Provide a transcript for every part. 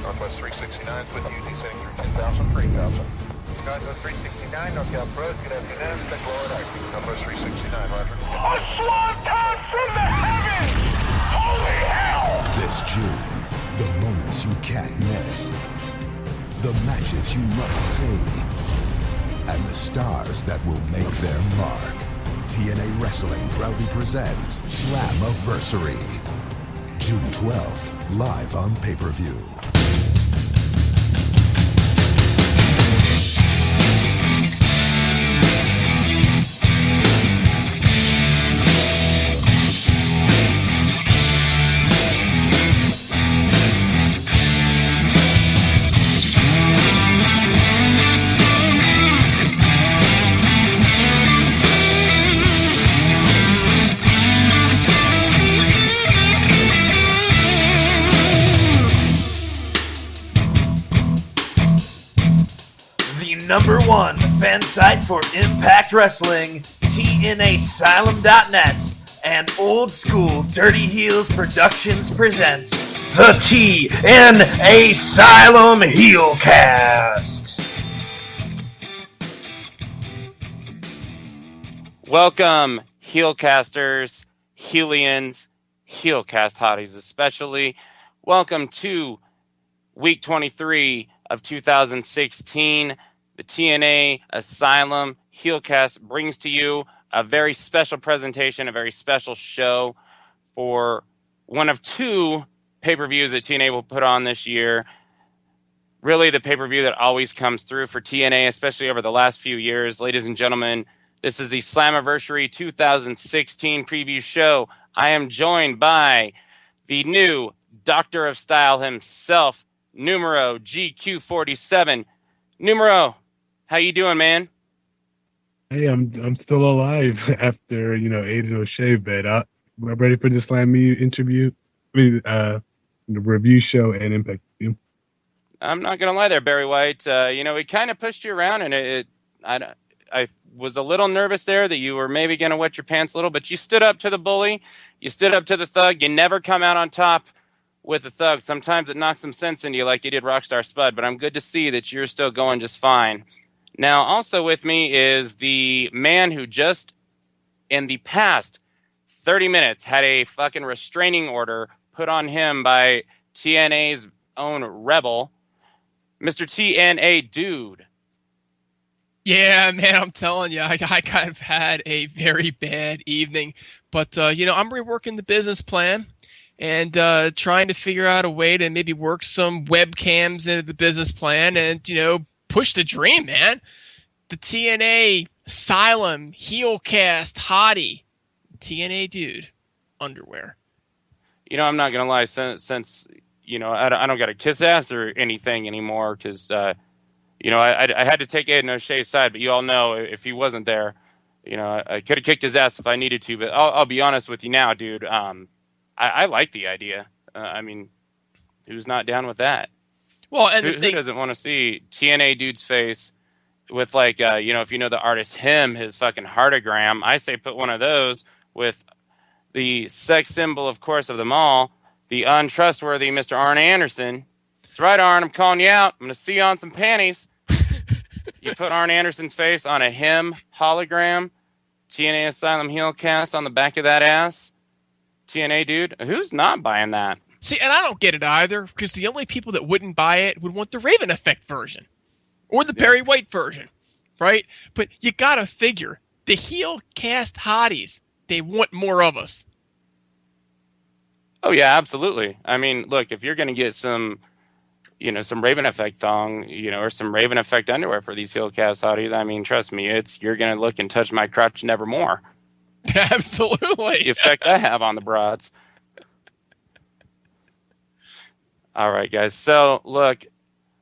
Northwest 369 with you, descending through 10,000 for 8,000. Northwest 369, NorCal Pros, good afternoon. Stick low at Arctic. Northwest 369, roger. A swanton from the heavens! Holy hell! This June, the moments you can't miss, the matches you must see, and the stars that will make their mark. TNA Wrestling proudly presents Slammiversary. June 12th, live on pay-per-view. Number one fan site for Impact Wrestling, TNAsylum.net, and Old School Dirty Heels Productions presents the TNAsylum Heelcast. Welcome, Heelcasters, Heelians, Heelcast hotties especially. Welcome to week 23 of 2016. The TNA Asylum Heelcast brings to you a very special presentation, a very special show for one of two pay-per-views that TNA will put on this year. Really the pay-per-view that always comes through for TNA, especially over the last few years. Ladies and gentlemen, this is the Slammiversary 2016 preview show. I am joined by the new Doctor of Style himself, Numero GQ47. Numero, how you doing, man? Hey, I'm still alive after Aiden O'Shea bed. I'm ready for the Slam Me interview. The review show and Impact. I'm not gonna lie there, Barry White. We kind of pushed you around, and I was a little nervous there that you were maybe gonna wet your pants a little, but you stood up to the bully, you stood up to the thug. You never come out on top with the thug. Sometimes it knocks some sense into you, like you did Rockstar Spud. But I'm good to see that you're still going just fine. Now, also with me is the man who just, in the past 30 minutes, had a fucking restraining order put on him by TNA's own rebel, Mr. TNA Dude. Yeah, man, I'm telling you, I kind of had a very bad evening. But, I'm reworking the business plan and trying to figure out a way to maybe work some webcams into the business plan and, push the dream, man. The TNA Asylum Heelcast hottie, TNA Dude underwear. I'm not gonna lie. Since I don't got to kiss ass or anything anymore because I had to take Aiden O'Shea's side. But you all know if he wasn't there, I could have kicked his ass if I needed to. But I'll be honest with you now, dude. I like the idea. Who's not down with that? Well, and who doesn't want to see TNA Dude's face with if the artist his fucking heartogram? I say put one of those with the sex symbol, of course, of them all, the untrustworthy Mr. Arn Anderson. That's right, Arn. I'm calling you out. I'm going to see you on some panties. You put Arn Anderson's face on a him hologram, TNA Asylum Heelcast on the back of that ass. TNA Dude, who's not buying that? See, and I don't get it either, because the only people that wouldn't buy it would want the Raven Effect version or the Barry White version, right? But you gotta figure the Heelcast hotties, they want more of us. Oh yeah, absolutely. I mean, look, if you're going to get some Raven Effect thong, or some Raven Effect underwear for these Heelcast hotties, I mean, trust me, you're going to look and touch my crotch nevermore. Absolutely. It's the effect I have on the broads. All right, guys. So, look,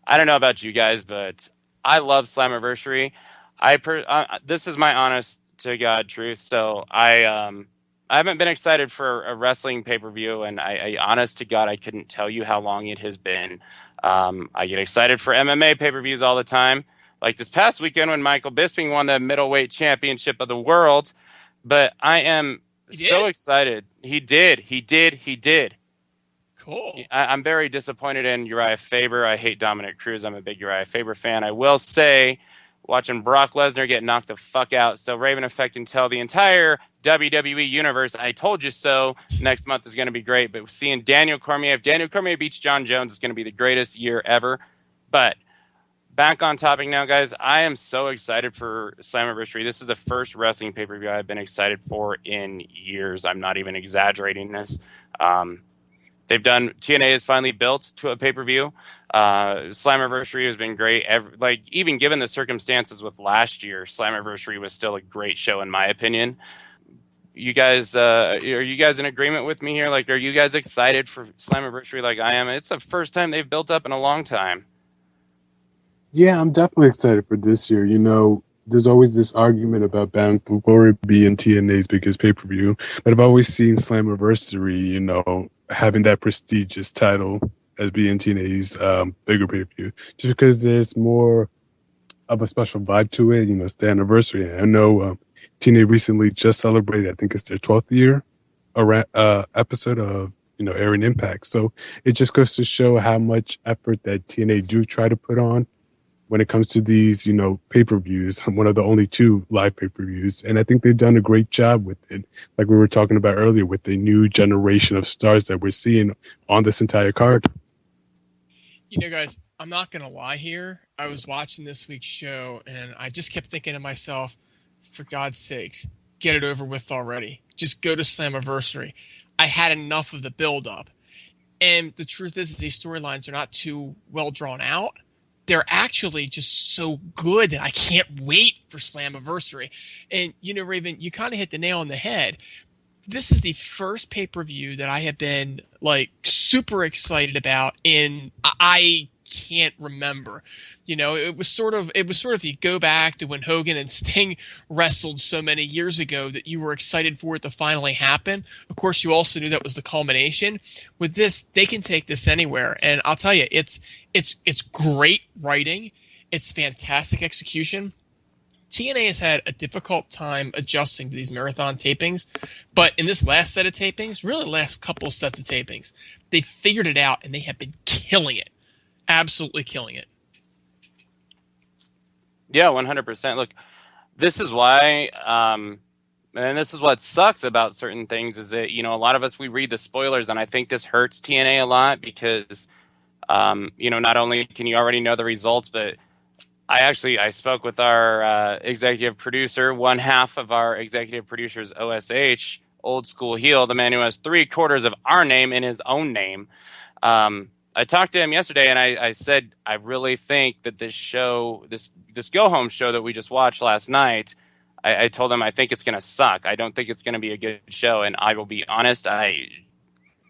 I don't know about you guys, but I love Slammiversary. This is my honest to God truth. So, I haven't been excited for a wrestling pay-per-view, and I honest to God, I couldn't tell you how long it has been. I get excited for MMA pay-per-views all the time. Like this past weekend when Michael Bisping won the middleweight championship of the world. But I am so excited. He did. Cool. I'm very disappointed in Uriah Faber. I hate Dominic Cruz. I'm a big Uriah Faber fan. I will say, watching Brock Lesnar get knocked the fuck out, so Raven Effect can tell the entire WWE universe, I told you so. Next month is going to be great. But seeing Daniel Cormier, if Daniel Cormier beats John Jones, it's going to be the greatest year ever. But back on topic now, guys. I am so excited for Slammiversary. This is the first wrestling pay-per-view I've been excited for in years. I'm not even exaggerating this. TNA is finally built to a pay-per-view. Slammiversary has been great. Even given the circumstances with last year, Slammiversary was still a great show in my opinion. You guys, are you guys in agreement with me here? Like, are you guys excited for Slammiversary like I am? It's the first time they've built up in a long time. Yeah, I'm definitely excited for this year. There's always this argument about Bound for Glory being TNA's biggest pay-per-view, but I've always seen Slammiversary, having that prestigious title as being TNA's bigger pay-per-view, just because there's more of a special vibe to it. It's the anniversary. I know TNA recently just celebrated, I think it's their 12th year episode of, airing Impact. So it just goes to show how much effort that TNA do try to put on when it comes to these, pay-per-views. I'm one of the only 2 live pay-per-views, and I think they've done a great job with it. Like we were talking about earlier, with the new generation of stars that we're seeing on this entire card. Guys, I'm not going to lie here. I was watching this week's show, and I just kept thinking to myself, for God's sakes, get it over with already. Just go to Slammiversary. I had enough of the build-up. And the truth is these storylines are not too well drawn out. They're actually just so good that I can't wait for Slammiversary. And, Raven, you kind of hit the nail on the head. This is the first pay-per-view that I have been, super excited about I can't remember. It was sort of you go back to when Hogan and Sting wrestled so many years ago that you were excited for it to finally happen. Of course, you also knew that was the culmination. With this, they can take this anywhere, and I'll tell you, it's great writing, it's fantastic execution. TNA has had a difficult time adjusting to these marathon tapings, but in this last set of tapings, really the last couple of sets of tapings, they figured it out and they have been killing it. Absolutely killing it. Yeah, 100%. Look, this is why, and this is what sucks about certain things is that, a lot of us, we read the spoilers, and I think this hurts TNA a lot because, not only can you already know the results, but I spoke with our executive producer, one half of our executive producer's OSH, Old School Heel, the man who has 3/4 of our name in his own name. I talked to him yesterday, and I said, I really think that this show, this go-home show that we just watched last night, I told him I think it's going to suck. I don't think it's going to be a good show, and I will be honest, I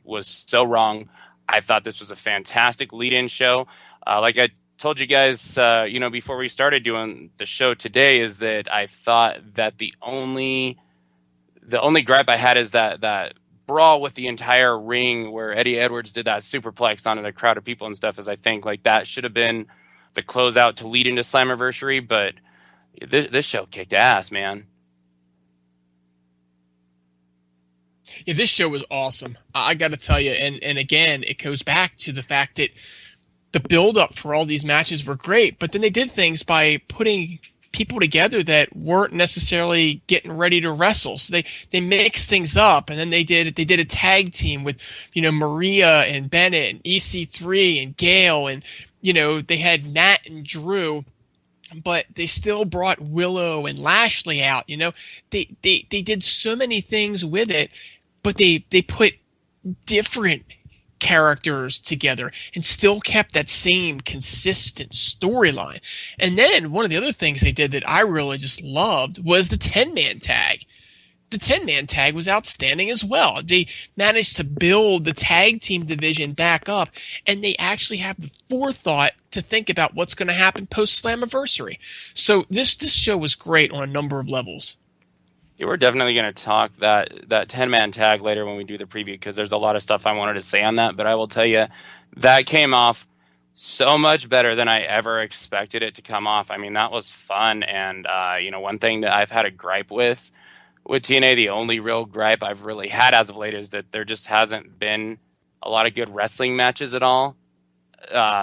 was so wrong. I thought this was a fantastic lead-in show. Like I told you guys, before we started doing the show today, is that I thought that the only gripe I had is that brawl with the entire ring where Eddie Edwards did that superplex onto the crowd of people and stuff, is I think that should have been the closeout to lead into Slammiversary, but this show kicked ass, man. Yeah, this show was awesome. I got to tell you, and again, it goes back to the fact that the build-up for all these matches were great, but then they did things by putting people together that weren't necessarily getting ready to wrestle. So they mixed things up, and then they did a tag team with, Maria and Bennett and EC3 and Gail, and, they had Nat and Drew, but they still brought Willow and Lashley out. They did so many things with it, but they put different characters together and still kept that same consistent storyline. And then one of the other things they did that I really just loved was the 10-man tag. The 10-man tag was outstanding as well. They managed to build the tag team division back up, and they actually have the forethought to think about what's going to happen post Slammiversary. So this show was great on a number of levels. Yeah, we're definitely going to talk that 10-man tag later when we do the preview, because there's a lot of stuff I wanted to say on that. But I will tell you, that came off so much better than I ever expected it to come off. I mean, that was fun. And, one thing that I've had a gripe with TNA, the only real gripe I've really had as of late, is that there just hasn't been a lot of good wrestling matches at all.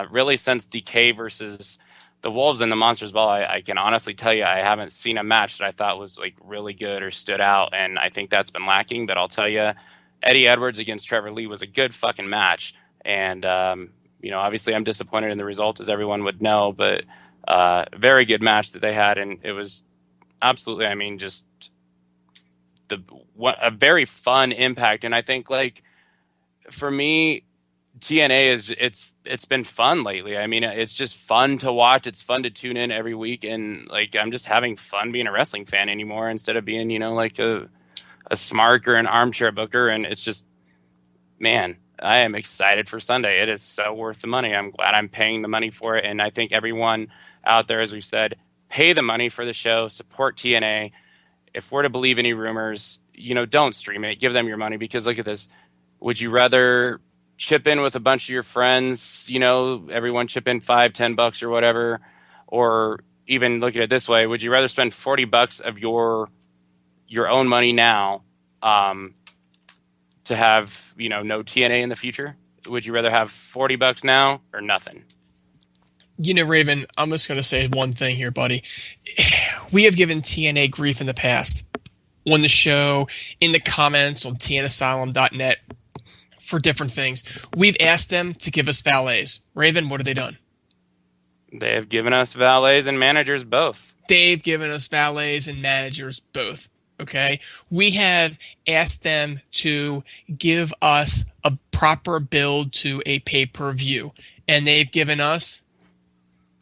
Really, since Decay versus the Wolves and the Monsters Ball, I can honestly tell you I haven't seen a match that I thought was like really good or stood out, and I think that's been lacking. But I'll tell you, Eddie Edwards against Trevor Lee was a good fucking match, and obviously I'm disappointed in the result, as everyone would know, but very good match that they had, and it was absolutely, I mean, just a very fun impact, and I think like for me, TNA it's been fun lately. I mean, it's just fun to watch. It's fun to tune in every week, and like I'm just having fun being a wrestling fan anymore instead of being like a smark or an armchair booker. And it's just, man, I am excited for Sunday. It is so worth the money. I'm glad I'm paying the money for it, and I think everyone out there, as we've said, pay the money for the show, support TNA. If we're to believe any rumors, don't stream it. Give them your money, because look at this. Would you rather chip in with a bunch of your friends, everyone chip in $5-10 or whatever, or even look at it this way, would you rather spend $40 of your own money now to have no TNA in the future? Would you rather have $40 now or nothing? Raven, I'm just going to say one thing here, buddy. We have given TNA grief in the past on the show, in the comments on tnasylum.net, for different things. We've asked them to give us valets. Raven, what have they done? They have given us valets and managers both. They've given us valets and managers both. Okay? We have asked them to give us a proper build to a pay-per-view, and they've given us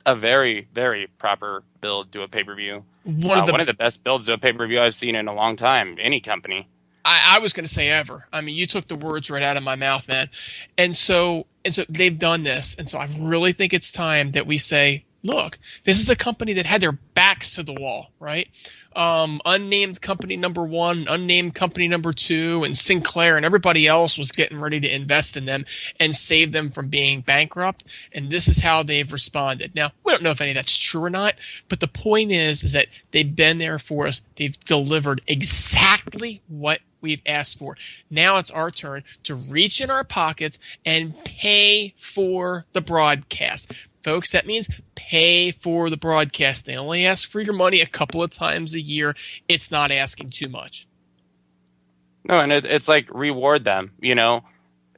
a very, very proper build to a pay-per-view. One of the best builds to a pay-per-view I've seen in a long time, any company. I was going to say ever. I mean, you took the words right out of my mouth, man. And so they've done this. And so I really think it's time that we say, look, this is a company that had their backs to the wall, right? Unnamed company number 1, unnamed company number 2, and Sinclair and everybody else was getting ready to invest in them and save them from being bankrupt. And this is how they've responded. Now, we don't know if any of that's true or not, but the point is that they've been there for us. They've delivered exactly what we've asked for. Now it's our turn to reach in our pockets and pay for the broadcast. Folks, that means pay for the broadcast. They only ask for your money a couple of times a year. It's not asking too much. No, and it's like reward them,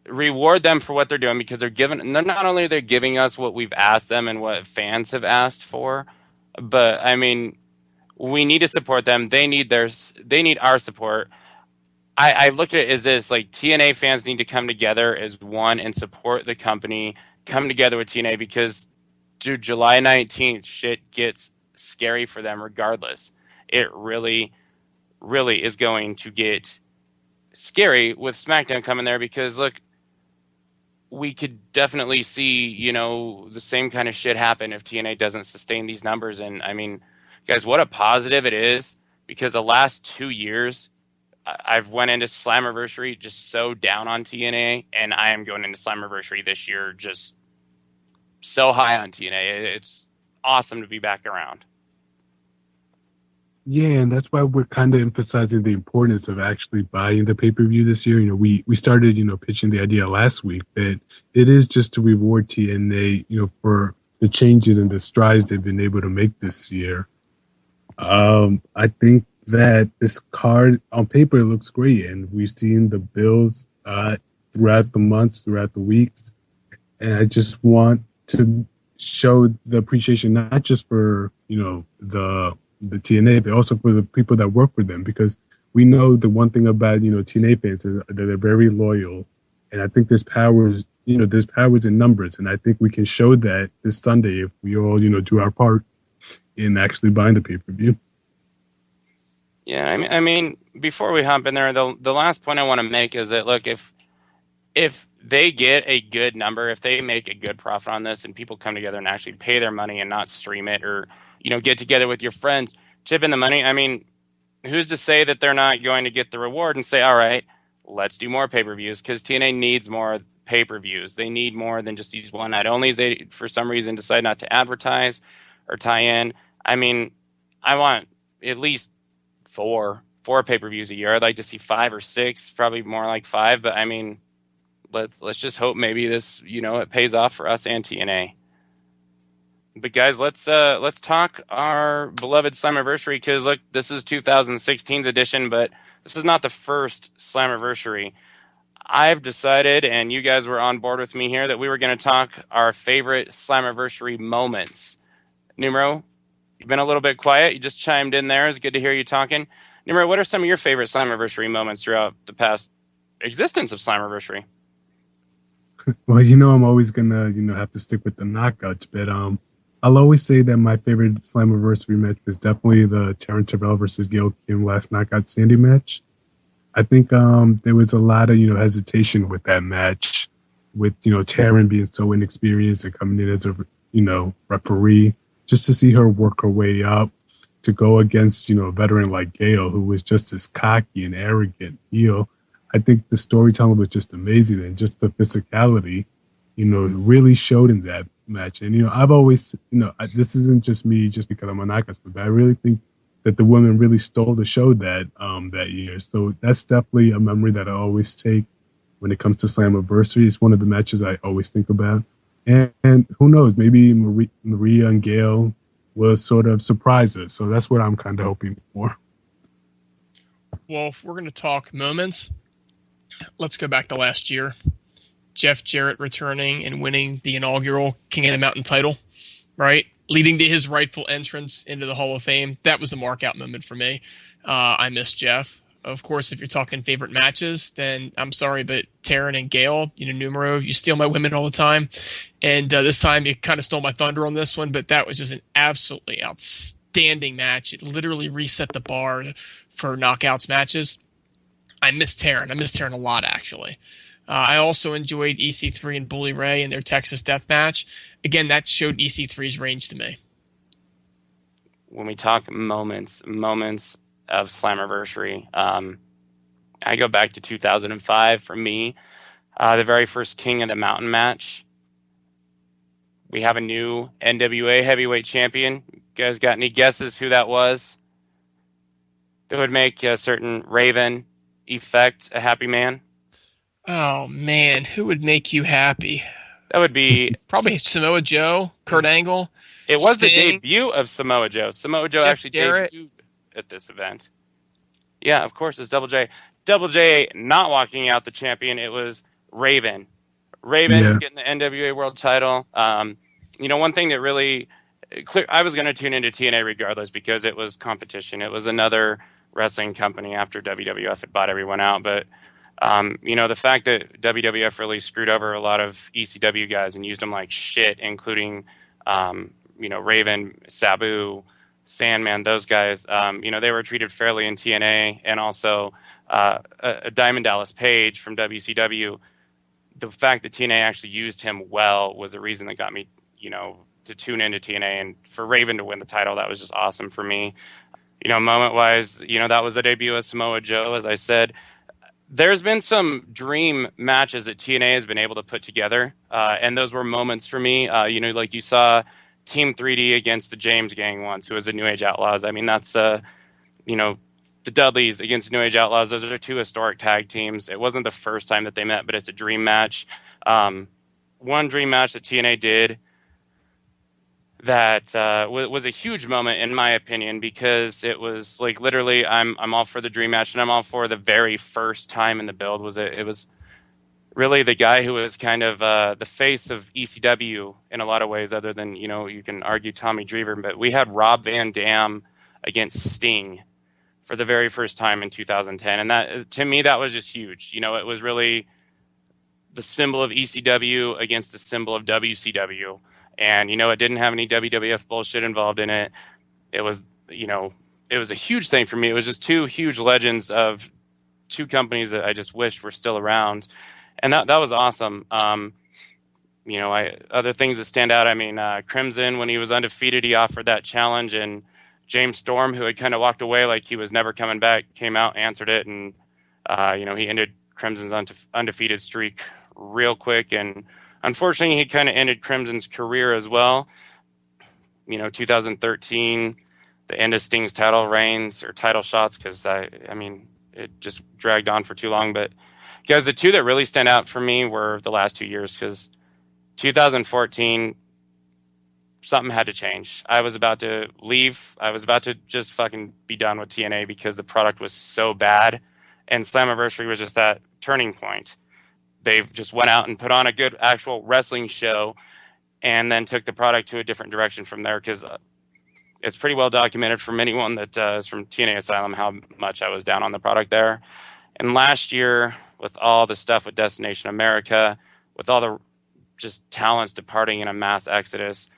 reward them for what they're doing, because they're not only they're giving us what we've asked them and what fans have asked for, but I mean, we need to support them. They need our support. I look at it as this, like, TNA fans need to come together as one and support the company, come together with TNA, because dude, July 19th, shit gets scary for them regardless. It really, really is going to get scary with SmackDown coming there, because look, we could definitely see, the same kind of shit happen if TNA doesn't sustain these numbers. And I mean, guys, what a positive it is, because the last 2 years, I've went into Slammiversary just so down on TNA, and I am going into Slammiversary this year just so high on TNA. It's awesome to be back around. Yeah, and that's why we're kind of emphasizing the importance of actually buying the pay-per-view this year. We started, pitching the idea last week that it is just to reward TNA, for the changes and the strides they've been able to make this year. I think that this card on paper looks great, and we've seen the builds throughout the months, throughout the weeks, and I just want to show the appreciation not just for the TNA, but also for the people that work for them, because we know the one thing about TNA fans is that they're very loyal, and I think there's powers in numbers, and I think we can show that this Sunday if we all do our part in actually buying the pay-per-view. Yeah, I mean, before we hop in there, the last point I want to make is that, look, if they get a good number, if they make a good profit on this and people come together and actually pay their money and not stream it, or, get together with your friends, chip in the money, I mean, who's to say that they're not going to get the reward and say, all right, let's do more pay-per-views, because TNA needs more pay-per-views. They need more than just these one night onlys. They, for some reason, decide not to advertise or tie in. I mean, I want at least four pay-per-views a year. I'd like to see 5 or 6, probably more like 5. But I mean, let's just hope maybe this, it pays off for us and TNA. But guys, let's talk our beloved Slammiversary, because look, this is 2016's edition, but this is not the first Slammiversary. I've decided, and you guys were on board with me here, that we were going to talk our favorite Slammiversary moments. Numero, you've been a little bit quiet. You just chimed in there. It's good to hear you talking. Numero, what are some of your favorite Slammiversary moments throughout the past existence of Slammiversary? Well, I'm always gonna, have to stick with the knockouts, but I'll always say that my favorite Slammiversary match was definitely the Taryn Terrell versus Gail Kim last knockout Sandy match. I think there was a lot of, hesitation with that match, with, Taryn being so inexperienced and coming in as a, referee, just to see her work her way up to go against, a veteran like Gail, who was just as cocky and arrogant. I think the storytelling was just amazing, and just the physicality, really showed in that match. And, I've always, this isn't just me just because I'm a knockout, but I really think that the women really stole the show that year. So that's definitely a memory that I always take when it comes to Slammiversary. It's one of the matches I always think about. And who knows, maybe Maria and Gail will sort of surprise us. So that's what I'm kind of hoping for. Well, if we're going to talk moments, let's go back to last year. Jeff Jarrett returning and winning the inaugural King of the Mountain title, right? Leading to his rightful entrance into the Hall of Fame. That was a mark-out moment for me. I miss Jeff. Of course, if you're talking favorite matches, then I'm sorry, but Taryn and Gail, Numero, you steal my women all the time. And this time you kind of stole my thunder on this one, but that was just an absolutely outstanding match. It literally reset the bar for knockouts matches. I miss Taryn. I miss Taryn a lot, actually. I also enjoyed EC3 and Bully Ray in their Texas Death Match. Again, that showed EC3's range to me. When we talk moments of Slammiversary, I go back to 2005 for me. The very first King of the Mountain match. We have a new NWA heavyweight champion. You guys got any guesses who that was? That would make a certain Raven Effect a happy man? Oh, man. Who would make you happy? That would be... Probably Samoa Joe, Kurt Angle. It was Sting, the debut of Samoa Joe. Samoa Joe Jeff actually Jarrett. debuted at this event. Yeah, of course, it's Double J. Double J not walking out the champion. It was Raven. Raven getting the NWA World title. One thing that really... I was going to tune into TNA regardless because it was competition. It was another wrestling company after WWF had bought everyone out. But, the fact that WWF really screwed over a lot of ECW guys and used them like shit, including, Raven, Sabu, Sandman, those guys, they were treated fairly in TNA, and also a Diamond Dallas Page from WCW. The fact that TNA actually used him well was the reason that got me, to tune into TNA, and for Raven to win the title, that was just awesome for me. Moment-wise, that was the debut of Samoa Joe, as I said. There's been some dream matches that TNA has been able to put together, and those were moments for me. Like you saw Team 3D against the James Gang once, who was the New Age Outlaws. I mean, that's, the Dudleys against New Age Outlaws. Those are two historic tag teams. It wasn't the first time that they met, but it's a dream match. One dream match that TNA did that was a huge moment in my opinion, because it was like literally I'm all for the dream match, and I'm all for the very first time in the build. It was really the guy who was kind of the face of ECW in a lot of ways, other than, you can argue Tommy Dreamer, but we had Rob Van Dam against Sting for the very first time in 2010, and that, to me, that was just huge. It was really the symbol of ECW against the symbol of WCW. And, it didn't have any WWF bullshit involved in it. It was, it was a huge thing for me. It was just two huge legends of two companies that I just wished were still around. And that was awesome. Other things that stand out, Crimson, when he was undefeated, he offered that challenge. And James Storm, who had kind of walked away like he was never coming back, came out, answered it. And, he ended Crimson's undefeated streak real quick. And unfortunately, he kind of ended Crimson's career as well. 2013, the end of Sting's title reigns or title shots, because it just dragged on for too long. But Guys, the two that really stand out for me were the last 2 years, because 2014, something had to change. I was about to leave. I was about to just fucking be done with TNA because the product was so bad, and Slammiversary was just that turning point. They just went out and put on a good actual wrestling show, and then took the product to a different direction from there, because it's pretty well documented from anyone that is from TNA Asylum how much I was down on the product there. And last year, with all the stuff with Destination America, with all the just talents departing in a mass exodus,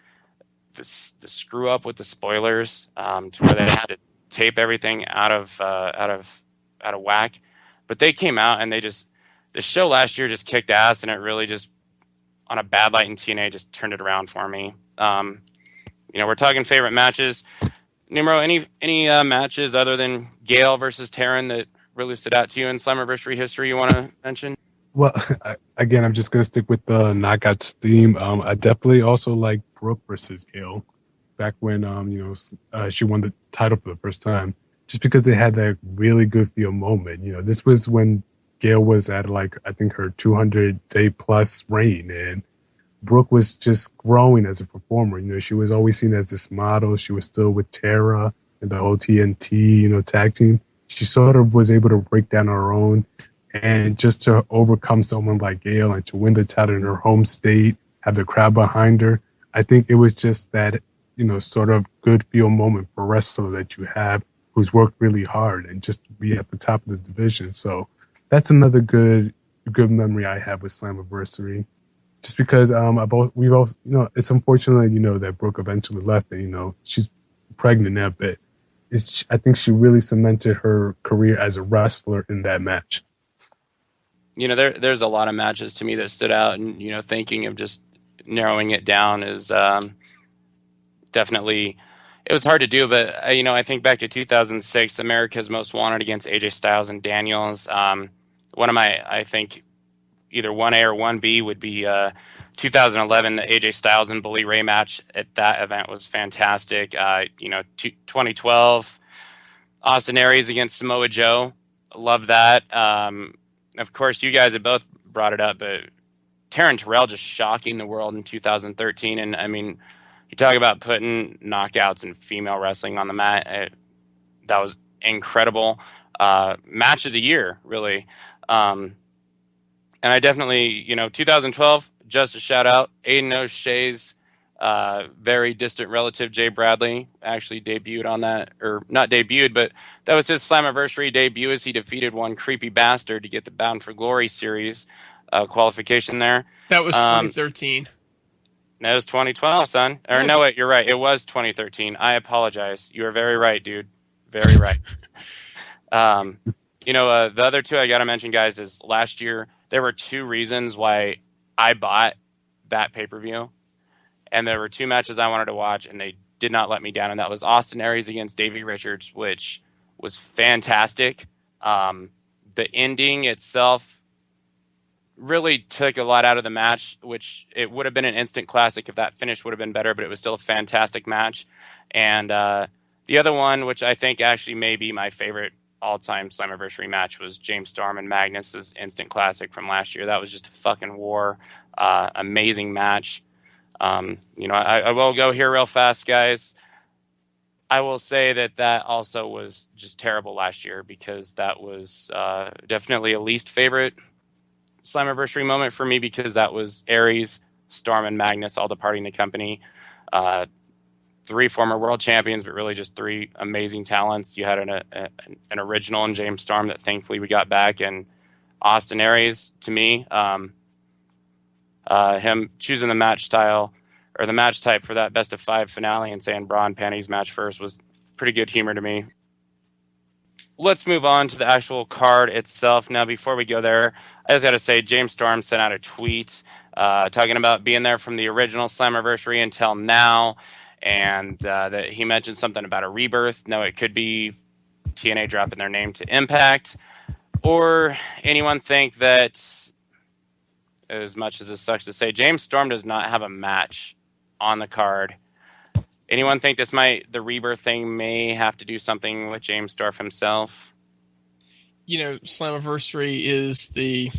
the screw up with the spoilers, to where they had to tape everything out of whack. But they came out and the show last year just kicked ass, and it really just, on a bad light in TNA, just turned it around for me. We're talking favorite matches. Numero, any matches other than Gale versus Taryn that really stood out to you in Slammiversary history you want to mention? Well, again, I'm just gonna stick with the knockouts theme. I definitely also like Brooke versus Gale, back when she won the title for the first time, just because they had that really good feel moment. This was when Gale was at, like, I think her 200-day plus reign, and Brooke was just growing as a performer. She was always seen as this model. She was still with Tara and the whole TNT, tag team. She sort of was able to break down her own, and just to overcome someone like Gale and to win the title in her home state, have the crowd behind her. I think it was just that, sort of good feel moment for a wrestler that you have who's worked really hard, and just to be at the top of the division. So that's another good memory I have with Slammiversary. Just because we've also, it's unfortunate, that Brooke eventually left, and she's pregnant now, but I think she really cemented her career as a wrestler in that match. There's a lot of matches to me that stood out, and thinking of just narrowing it down is definitely, it was hard to do, but I think back to 2006, America's Most Wanted against AJ Styles and Daniels. One of my, I think, either 1A or 1B would be 2011, the AJ Styles and Bully Ray match at that event was fantastic. 2012, Austin Aries against Samoa Joe. Love that. Of course, you guys have both brought it up, but Taryn Terrell just shocking the world in 2013. And I mean, you talk about putting knockouts and female wrestling on the mat. That was incredible. Match of the year, really. And I definitely, 2012, just a shout out, Aiden O'Shea's very distant relative, Jay Bradley, actually debuted on that, or not debuted, but that was his Slammiversary debut, as he defeated one creepy bastard to get the Bound for Glory series qualification there. That was 2013. That was 2012, son. Or no, wait, you're right. It was 2013. I apologize. You are very right, dude. Very right. The other two I got to mention, guys, is last year, there were two reasons why I bought that pay-per-view. And there were two matches I wanted to watch, and they did not let me down. And that was Austin Aries against Davey Richards, which was fantastic. The ending itself really took a lot out of the match, which it would have been an instant classic if that finish would have been better, but it was still a fantastic match. And the other one, which I think actually may be my favorite all-time Slammiversary match, was James Storm and Magnus's instant classic from last year. That was just a fucking war. Amazing match. I will go here real fast, guys. I will say that also was just terrible last year, because that was definitely a least favorite Slammiversary moment for me, because that was Aries, Storm, and Magnus all departing the company. Three former world champions, but really just three amazing talents. You had an original in James Storm that thankfully we got back, and Austin Aries, to me, him choosing the match style or the match type for that best of 5 finale and saying bra and panties match first was pretty good humor to me. Let's move on to the actual card itself. Now, before we go there, I just got to say, James Storm sent out a tweet talking about being there from the original Slammiversary until now, and that he mentioned something about a rebirth. No, it could be TNA dropping their name to Impact, or anyone think that, as much as it sucks to say, James Storm does not have a match on the card. Anyone think the rebirth thing may have to do something with James Storm himself? Slammiversary is the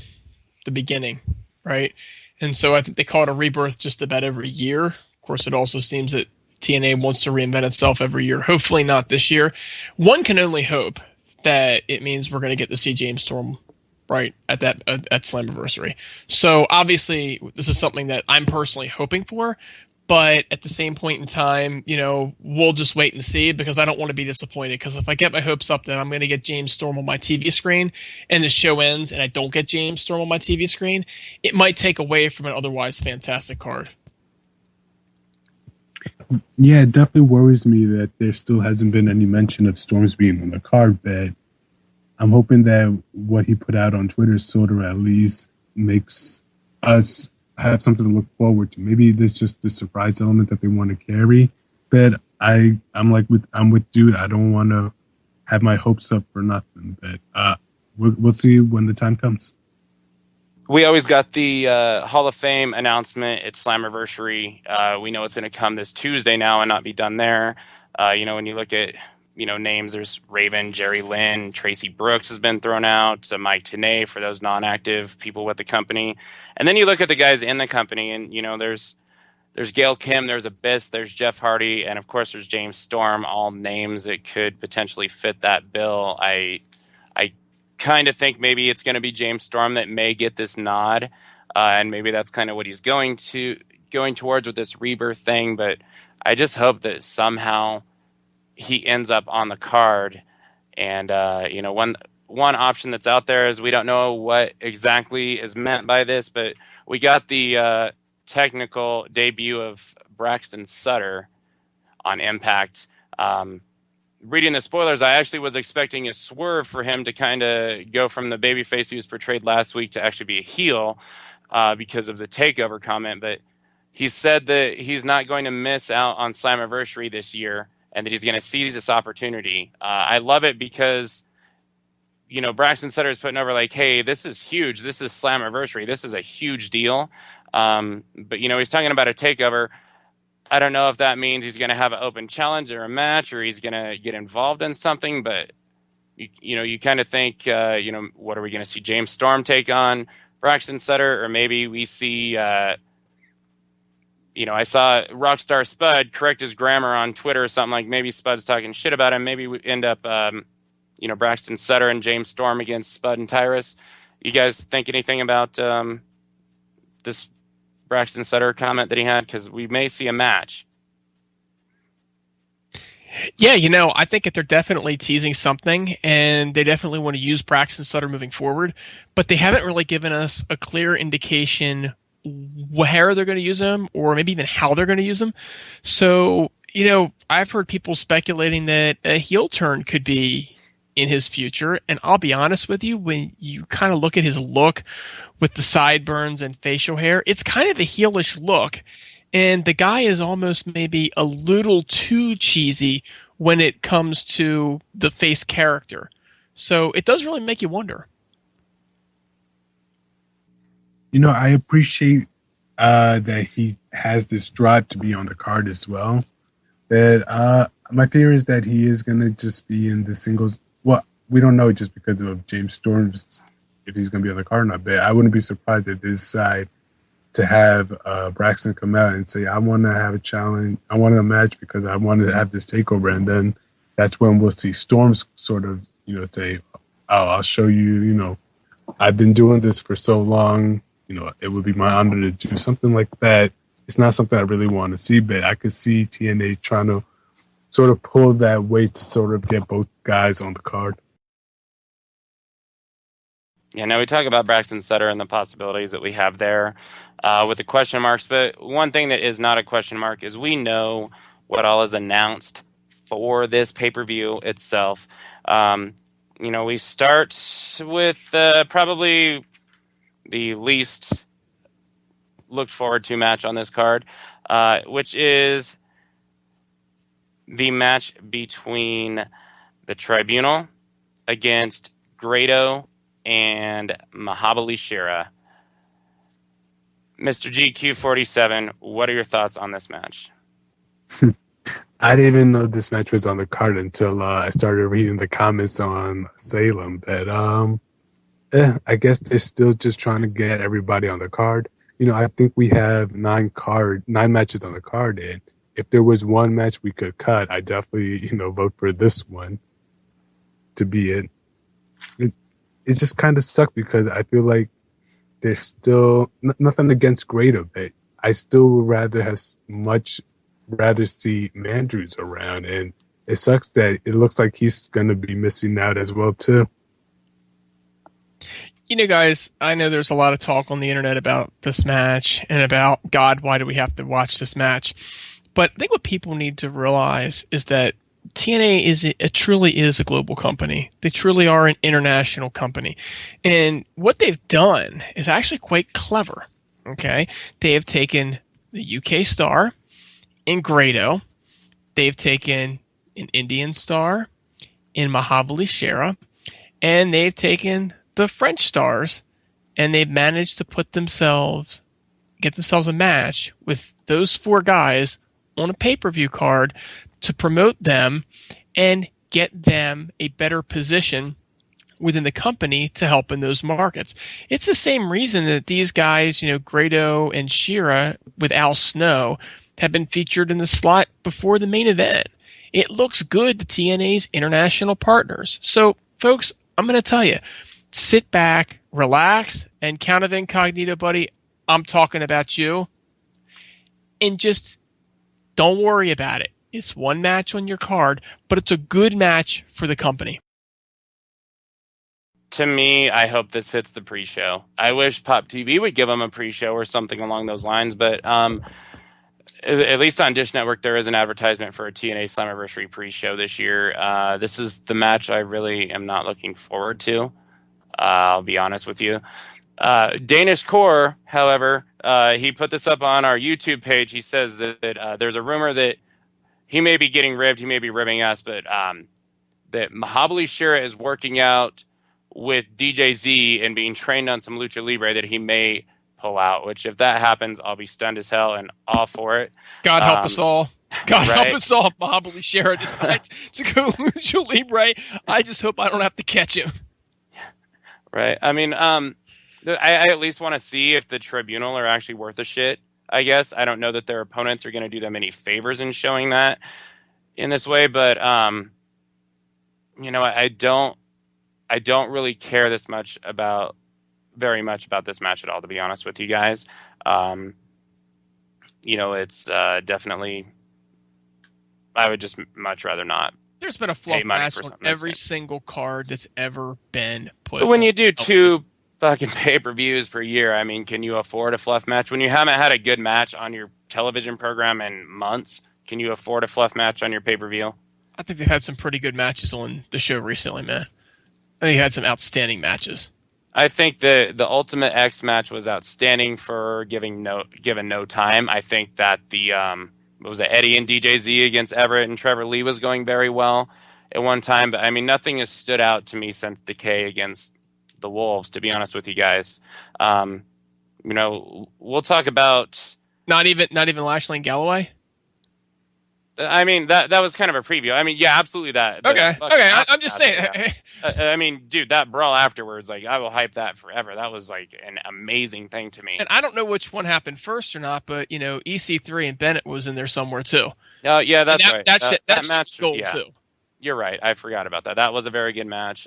beginning, right? And so I think they call it a rebirth just about every year. Of course, it also seems that TNA wants to reinvent itself every year. Hopefully not this year. One can only hope that it means we're going to get to see James Storm right at Slammiversary. So obviously, this is something that I'm personally hoping for. But at the same point in time, we'll just wait and see because I don't want to be disappointed. Because if I get my hopes up that I'm going to get James Storm on my TV screen and the show ends and I don't get James Storm on my TV screen, it might take away from an otherwise fantastic card. Yeah, it definitely worries me that there still hasn't been any mention of Storms being on the card, but I'm hoping that what he put out on Twitter sort of at least makes us have something to look forward to. Maybe this just the surprise element that they want to carry. But I'm with Dude. I don't want to have my hopes up for nothing. But we'll see when the time comes. We always got the Hall of Fame announcement at Slammiversary. We know it's going to come this Tuesday now and not be done there. When you look at names, there's Raven, Jerry Lynn, Tracy Brooks has been thrown out, Mike Tenay for those non-active people with the company. And then you look at the guys in the company, and there's Gail Kim, there's Abyss, there's Jeff Hardy, and of course there's James Storm. All names that could potentially fit that bill. I kind of think maybe it's going to be James Storm that may get this nod, and maybe that's kind of what he's going towards with this rebirth thing. But I just hope that somehow he ends up on the card. And one option that's out there is we don't know what exactly is meant by this, but we got the technical debut of Braxton Sutter on Impact. Reading the spoilers, I actually was expecting a swerve for him to kind of go from the babyface he was portrayed last week to actually be a heel because of the takeover comment. But he said that he's not going to miss out on Slammiversary this year and that he's going to seize this opportunity. I love it because, Braxton Sutter is putting over like, hey, this is huge. This is Slammiversary. This is a huge deal. But, he's talking about a takeover. I don't know if that means he's going to have an open challenge or a match or he's going to get involved in something. But, you kind of think, what are we going to see James Storm take on Braxton Sutter? Or maybe we see... I saw Rockstar Spud correct his grammar on Twitter or something like maybe Spud's talking shit about him. Maybe we end up, Braxton Sutter and James Storm against Spud and Tyrus. You guys think anything about this Braxton Sutter comment that he had? Because we may see a match. Yeah, I think that they're definitely teasing something, and they definitely want to use Braxton Sutter moving forward, but they haven't really given us a clear indication where they're going to use him or maybe even how they're going to use him. So, I've heard people speculating that a heel turn could be in his future. And I'll be honest with you, when you kind of look at his look with the sideburns and facial hair, it's kind of a heelish look. And the guy is almost maybe a little too cheesy when it comes to the face character. So it does really make you wonder. I appreciate that he has this drive to be on the card as well. But my fear is that he is going to just be in the singles. Well, we don't know just because of James Storm's, if he's going to be on the card or not. But I wouldn't be surprised if this side to have Braxton come out and say, I want to have a challenge. I want a match because I want to have this takeover. And then that's when we'll see Storms sort of, say, oh, I'll show you, I've been doing this for so long. It would be my honor to do something like that. It's not something I really want to see, but I could see TNA trying to sort of pull that weight to sort of get both guys on the card. Yeah, now we talk about Braxton Sutter and the possibilities that we have there with the question marks, but one thing that is not a question mark is we know what all is announced for this pay-per-view itself. We start with probably the least looked forward to match on this card, which is the match between the Tribunal against Grado and Mahabali Shera. Mr. GQ47, what are your thoughts on this match? I didn't even know this match was on the card until I started reading the comments on Salem. That I guess they're still just trying to get everybody on the card. I think we have nine matches on the card, and if there was one match we could cut, I definitely vote for this one to be it. It just kind of sucks because I feel like there's still nothing against Grado, but I still would much rather see Mandrews around, and it sucks that it looks like he's going to be missing out as well too. Guys, I know there's a lot of talk on the internet about this match and about, God, why do we have to watch this match? But I think what people need to realize is that TNA truly is a global company. They truly are an international company. And what they've done is actually quite clever. Okay? They have taken the UK star in Grado. They've taken an Indian star in Mahabali Shera. And they've taken the French stars, and they've managed to get themselves a match with those four guys on a pay-per-view card to promote them and get them a better position within the company to help in those markets. It's the same reason that these guys, Grado and Shera with Al Snow, have been featured in the slot before the main event. It looks good to TNA's international partners. So, folks, I'm going to tell you, sit back, relax, and count of incognito, buddy. I'm talking about you. And just don't worry about it. It's one match on your card, but it's a good match for the company. To me, I hope this hits the pre-show. I wish Pop TV would give them a pre-show or something along those lines, but at least on Dish Network, there is an advertisement for a TNA Slammiversary pre-show this year. This is the match I really am not looking forward to. I'll be honest with you. Danish Core, however, he put this up on our YouTube page. He says that there's a rumor that he may be getting ribbed. He may be ribbing us, but that Mahabali Shera is working out with DJ Z and being trained on some Lucha Libre that he may pull out, which if that happens, I'll be stunned as hell and all for it. God help us all. God right? help us all if Mahabali Shera decides to go Lucha Libre. I just hope I don't have to catch him. Right. I mean, I at least want to see if the Tribunal are actually worth a shit, I guess. I don't know that their opponents are going to do them any favors in showing that in this way, but, I don't really care very much about this match at all, to be honest with you guys. It's definitely, I would just much rather not. There's been a fluff match on every single card that's ever been put. But when you do two fucking pay-per-views per year, I mean, can you afford a fluff match? When you haven't had a good match on your television program in months, can you afford a fluff match on your pay-per-view? I think they've had some pretty good matches on the show recently, man. I think they had some outstanding matches. I think the Ultimate X match was outstanding for given no time. I think that the Eddie and DJ Z against Everett and Trevor Lee was going very well at one time. But I mean, nothing has stood out to me since Decay against the Wolves, to be honest with you guys. We'll talk about not even Lashley and Galloway. I mean, that was kind of a preview. I mean, yeah, absolutely that. Okay. I'm just saying. Yeah. I mean, dude, that brawl afterwards, like, I will hype that forever. That was, like, an amazing thing to me. And I don't know which one happened first or not, but, EC3 and Bennett was in there somewhere, too. Oh, yeah, that's right. That match gold, too. You're right. I forgot about that. That was a very good match.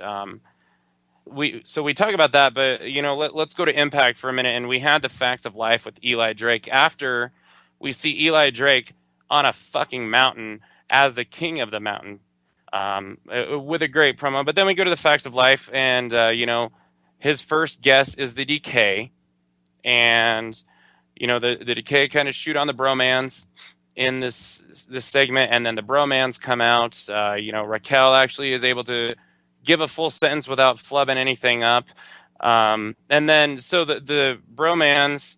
We talk about that, but, let's go to Impact for a minute. And we had the Facts of Life with Eli Drake. After we see Eli Drake on a fucking mountain as the king of the mountain, with a great promo. But then we go to the Facts of Life, and his first guest is the Decay, and the Decay kind of shoot on the Bromans in this segment, and then the Bromans come out. Raquel actually is able to give a full sentence without flubbing anything up, and then so the Bromans.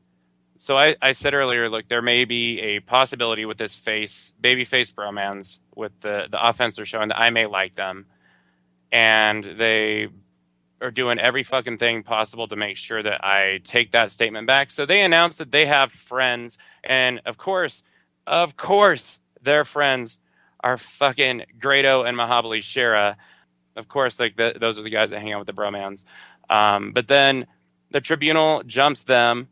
So I said earlier, look, there may be a possibility with this babyface bromance with the offense they're showing that I may like them. And they are doing every fucking thing possible to make sure that I take that statement back. So they announced that they have friends. And of course, their friends are fucking Grado and Mahabali Shera. Of course, like those are the guys that hang out with the bromans. But then the tribunal jumps them,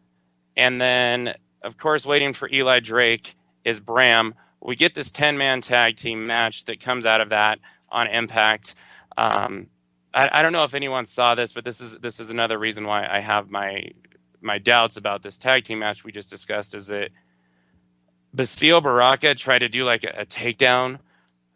and then, of course, waiting for Eli Drake is Bram. We get this 10-man tag team match that comes out of that on Impact. I don't know if anyone saw this, but this is another reason why I have my doubts about this tag team match we just discussed, is that Basile Baraka tried to do like a takedown,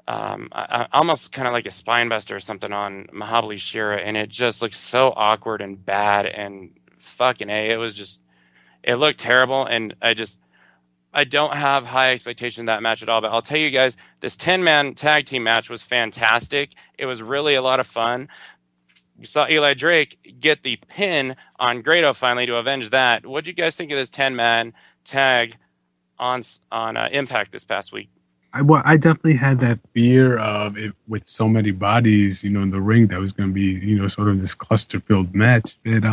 almost kind of like a spine buster or something on Mahabali Shera, and it just looked so awkward and bad, and fucking A, it looked terrible, and I don't have high expectations of that match at all. But I'll tell you guys, this 10-man tag team match was fantastic. It was really a lot of fun. You saw Eli Drake get the pin on Grado finally to avenge that. What did you guys think of this 10-man tag on Impact this past week? I definitely had that fear of it with so many bodies, in the ring, that was going to be, sort of this cluster-filled match. But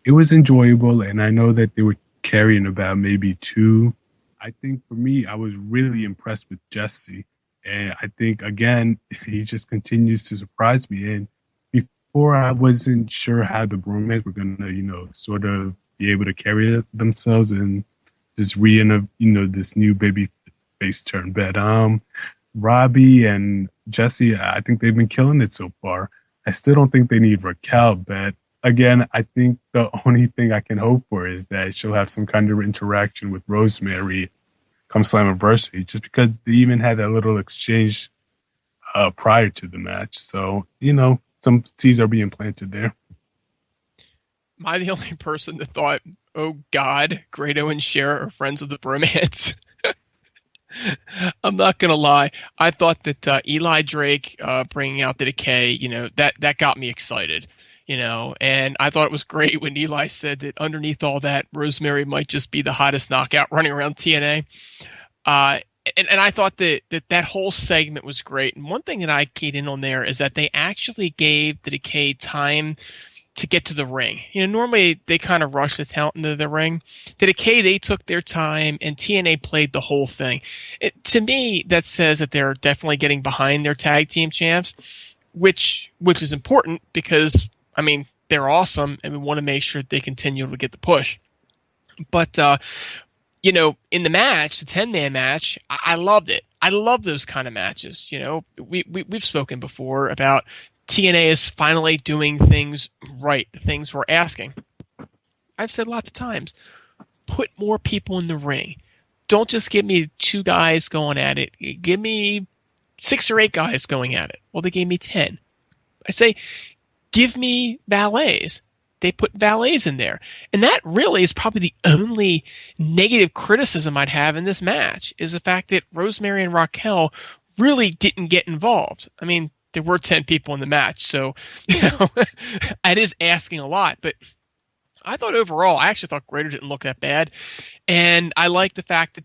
it was enjoyable, and I know that they were carrying about maybe two. I think for me, I was really impressed with Jesse, and I think again he just continues to surprise me. And before, I wasn't sure how the Bromans were going to, sort of be able to carry themselves and this this new baby face turn. But Robbie and Jesse, I think they've been killing it so far. I still don't think they need Raquel, but again, I think the only thing I can hope for is that she'll have some kind of interaction with Rosemary come Slammiversary, just because they even had that little exchange prior to the match. So, some seeds are being planted there. Am I the only person that thought, oh God, Grado and Shera are friends of the bromance? I'm not going to lie. I thought that Eli Drake bringing out the Decay, that got me excited. And I thought it was great when Eli said that underneath all that, Rosemary might just be the hottest knockout running around TNA. And I thought that whole segment was great. And one thing that I keyed in on there is that they actually gave the Decay time to get to the ring. Normally they kind of rush the talent into the ring. The Decay, they took their time, and TNA played the whole thing. To me, that says that they're definitely getting behind their tag team champs, which is important because, they're awesome, and we want to make sure that they continue to get the push. But, in the match, the 10-man match, I loved it. I love those kind of matches. We've spoken before about TNA is finally doing things right, the things we're asking. I've said lots of times, put more people in the ring. Don't just give me 2 guys going at it. Give me 6 or 8 guys going at it. Well, they gave me 10. I say, give me valets. They put valets in there. And that really is probably the only negative criticism I'd have in this match, is the fact that Rosemary and Raquel really didn't get involved. There were 10 people in the match, so it is asking a lot. But I thought overall, I actually thought Grado didn't look that bad, and I like the fact that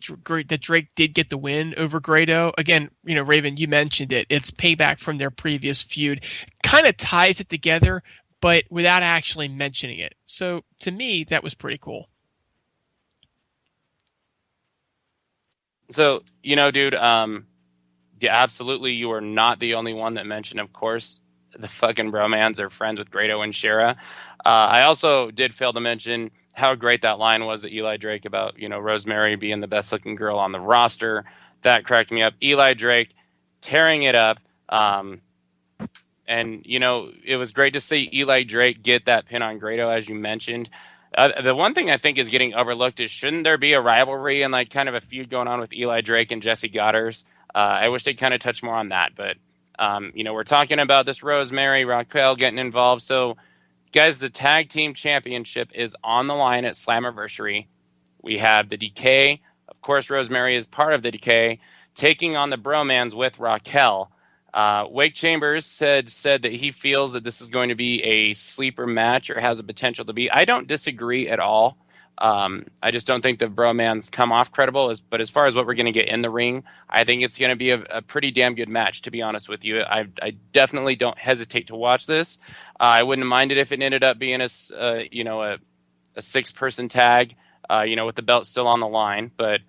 Drake did get the win over Grado. Again, Raven, you mentioned it. It's payback from their previous feud. Kind of ties it together, but without actually mentioning it. So to me, that was pretty cool. So, dude, yeah, absolutely. You are not the only one that mentioned, of course, the fucking bromans are friends with Grado and Shera. I also did fail to mention how great that line was that Eli Drake about, Rosemary being the best looking girl on the roster. That cracked me up. Eli Drake tearing it up. And, it was great to see Eli Drake get that pin on Grado, as you mentioned. The one thing I think is getting overlooked is, shouldn't there be a rivalry and like kind of a feud going on with Eli Drake and Jesse Goddard? I wish they'd kind of touch more on that, but we're talking about this Rosemary, Raquel getting involved. So, guys, the tag team championship is on the line at Slammiversary. We have the Decay. Of course, Rosemary is part of the Decay, taking on the bromans with Raquel. Wake Chambers said that he feels that this is going to be a sleeper match, or has a potential to be. I don't disagree at all. I just don't think the bromans come off credible. But as far as what we're going to get in the ring, I think it's going to be a pretty damn good match, to be honest with you. I definitely don't hesitate to watch this. I wouldn't mind it if it ended up being a 6-person tag, with the belt still on the line. But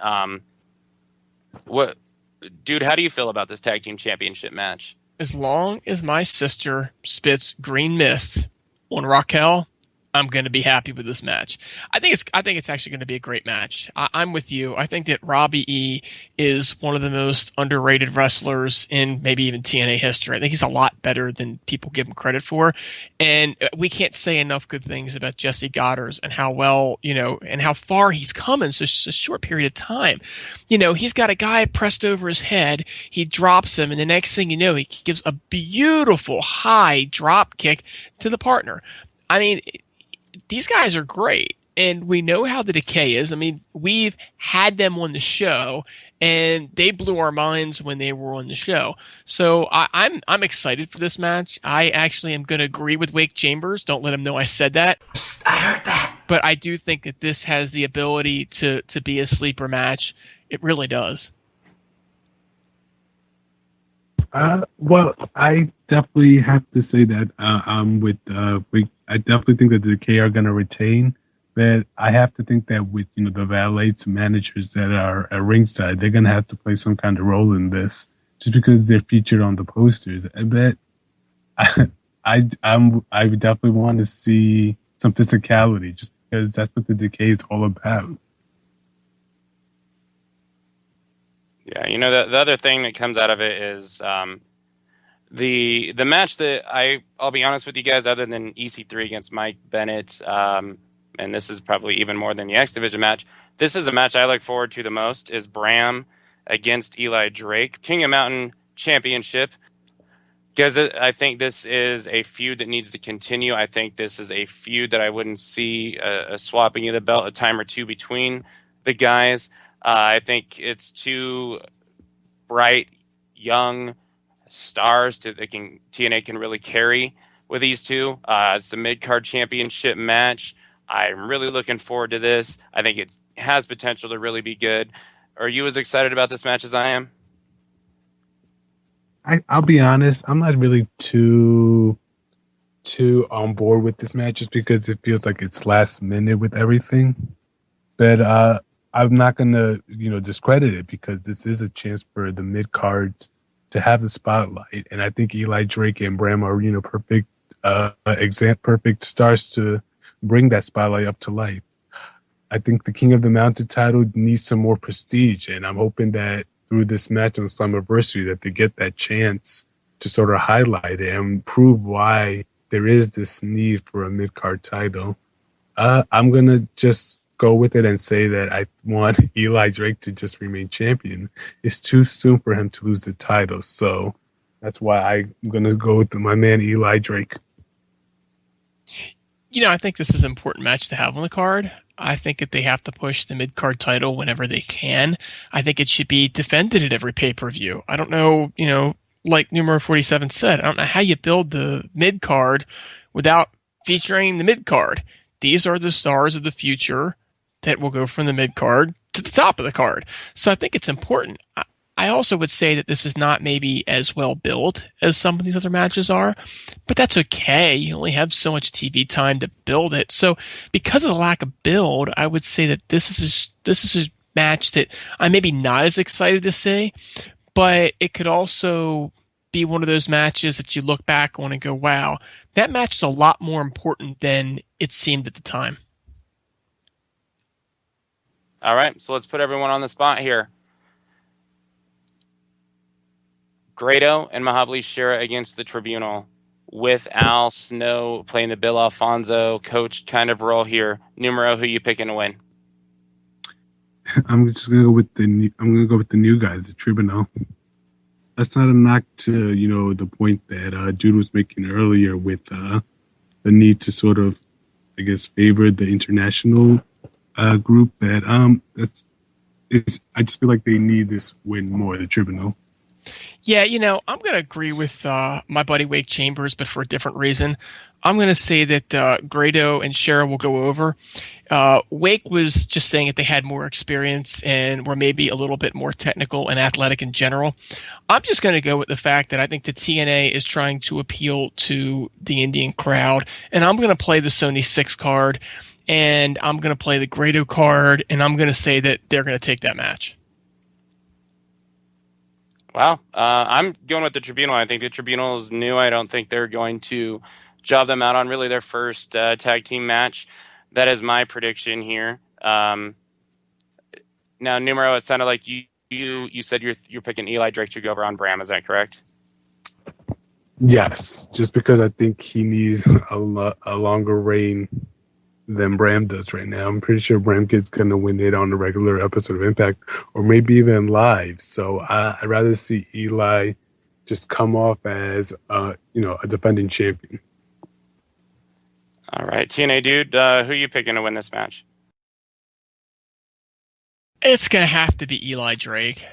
dude, how do you feel about this tag team championship match? As long as my sister spits green mist on Raquel, I'm going to be happy with this match. I think it's actually going to be a great match. I'm with you. I think that Robbie E is one of the most underrated wrestlers in maybe even TNA history. I think he's a lot better than people give him credit for. And we can't say enough good things about Jesse Goddard and how well, and how far he's come in such a short period of time. He's got a guy pressed over his head. He drops him, and the next thing you know, he gives a beautiful high drop kick to the partner. I mean, these guys are great, and we know how the Decay is. I mean, we've had them on the show, and they blew our minds when they were on the show. So I'm excited for this match. I actually am going to agree with Wake Chambers. Don't let him know I said that. Psst, I heard that. But I do think that this has the ability to be a sleeper match. It really does. Well, I definitely have to say that I'm with I definitely think that the Decay are going to retain, but I have to think that with the valets and managers that are at ringside, they're going to have to play some kind of role in this, just because they're featured on the posters. I bet I definitely want to see some physicality, just because that's what the Decay is all about. Yeah, the other thing that comes out of it is the match that I'll be honest with you guys, other than EC3 against Mike Bennett, and this is probably even more than the X Division match, this is a match I look forward to the most, is Bram against Eli Drake, King of Mountain Championship. Because I think this is a feud that needs to continue. I think this is a feud that I wouldn't see a swapping of the belt a time or two between the guys. I think it's two bright, young stars TNA can really carry with these two. It's the mid-card championship match. I'm really looking forward to this. I think it has potential to really be good. Are you as excited about this match as I am? I'll be honest, I'm not really too on board with this match, just because it feels like it's last minute with everything. But I'm not gonna discredit it, because this is a chance for the mid cards to have the spotlight, and I think Eli Drake and Bram are perfect perfect stars to bring that spotlight up to life. I think the King of the Mountain title needs some more prestige, and I'm hoping that through this match on Slammiversary that they get that chance to sort of highlight it and prove why there is this need for a mid-card title. I'm going to just go with it and say that I want Eli Drake to just remain champion. It's too soon for him to lose the title, so that's why I'm going to go with my man Eli Drake. I think this is an important match to have on the card. I think that they have to push the mid-card title whenever they can. I think it should be defended at every pay-per-view. I don't know, like numero 47 said, I don't know how you build the mid-card without featuring the mid-card. These are the stars of the future that will go from the mid-card to the top of the card. So I think it's important. I also would say that this is not maybe as well built as some of these other matches are, but that's okay. You only have so much TV time to build it. So because of the lack of build, I would say that this is a match that I'm maybe not as excited to see, but it could also be one of those matches that you look back on and go, wow, that match is a lot more important than it seemed at the time. All right, so let's put everyone on the spot here. Grado and Mahabali Shera against the Tribunal, with Al Snow playing the Bill Alfonso coach kind of role here. Numero, who you picking to win? I'm just gonna go with the new guys, the Tribunal. That's not a knock to the point that Jude was making earlier with the need to sort of, I guess, favor the international group. That I just feel like they need this win more, the Tribunal. Yeah, I'm going to agree with my buddy Wake Chambers, but for a different reason. I'm going to say that Grado and Shera will go over. Wake was just saying that they had more experience and were maybe a little bit more technical and athletic in general. I'm just going to go with the fact that I think the TNA is trying to appeal to the Indian crowd, and I'm going to play the Sony 6 card, and I'm going to play the Grado card, and I'm going to say that they're going to take that match. Wow. I'm going with the Tribunal. I think the Tribunal is new. I don't think they're going to job them out on really their first tag team match. That is my prediction here. Now, Numero, it sounded like you said you're picking Eli Drake to go over on Bram. Is that correct? Yes, just because I think he needs a longer reign than Bram does right now. I'm pretty sure Bram gets going to win it on a regular episode of Impact or maybe even live. So I'd rather see Eli just come off as a defending champion. All right, TNA dude, who are you picking to win this match? It's going to have to be Eli Drake.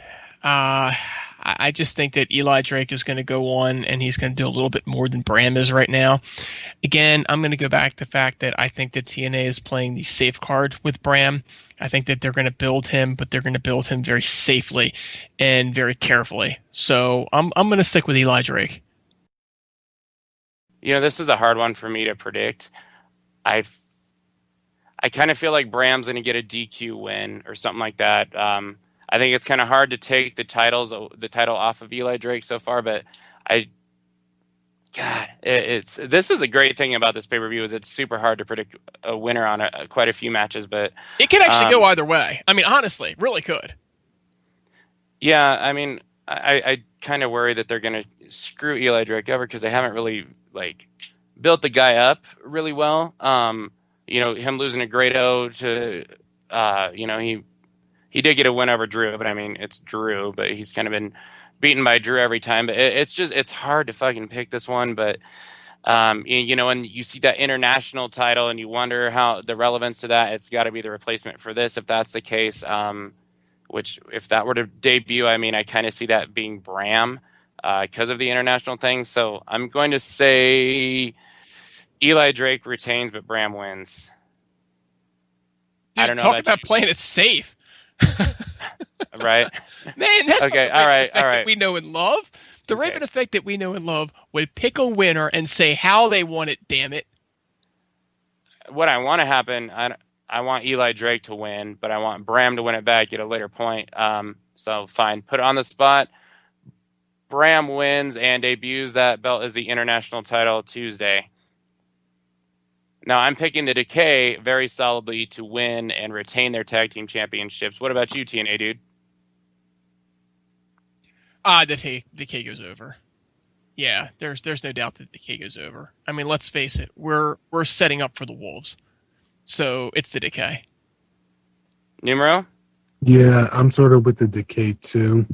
I just think that Eli Drake is going to go on and he's going to do a little bit more than Bram is right now. Again, I'm going to go back to the fact that I think that TNA is playing the safe card with Bram. I think that they're going to build him, but they're going to build him very safely and very carefully. So I'm going to stick with Eli Drake. This is a hard one for me to predict. I kind of feel like Bram's going to get a DQ win or something like that. I think it's kind of hard to take the title off of Eli Drake so far, but this is a great thing about this pay-per-view is it's super hard to predict a winner on quite a few matches, but it can actually go either way. I mean, honestly, really could. Yeah, I mean, I kind of worry that they're going to screw Eli Drake over because they haven't really built the guy up really well. Him losing a Grado to, he did get a win over Drew, but I mean, it's Drew, but he's kind of been beaten by Drew every time. But it's hard to fucking pick this one. But, and you see that international title and you wonder how the relevance to that, it's got to be the replacement for this. If that's the case, which if that were to debut, I mean, I kind of see that being Bram because of the international thing. So I'm going to say Eli Drake retains, but Bram wins. Dude, I don't know. Talk about playing it safe. Right? Man, that's okay. not the Raven effect that we know and love. The Raven effect that we know and love would pick a winner and say how they want it, damn it. What I want to happen, I want Eli Drake to win, but I want Bram to win it back at a later point. So fine. Put it on the spot. Bram wins and debuts that belt as the international title Tuesday. Now, I'm picking the Decay very solidly to win and retain their tag team championships. What about you, TNA dude? The Decay goes over. Yeah, there's no doubt that the Decay goes over. I mean, let's face it, we're setting up for the Wolves, so it's the Decay. Numero? Yeah, I'm sort of with the Decay too,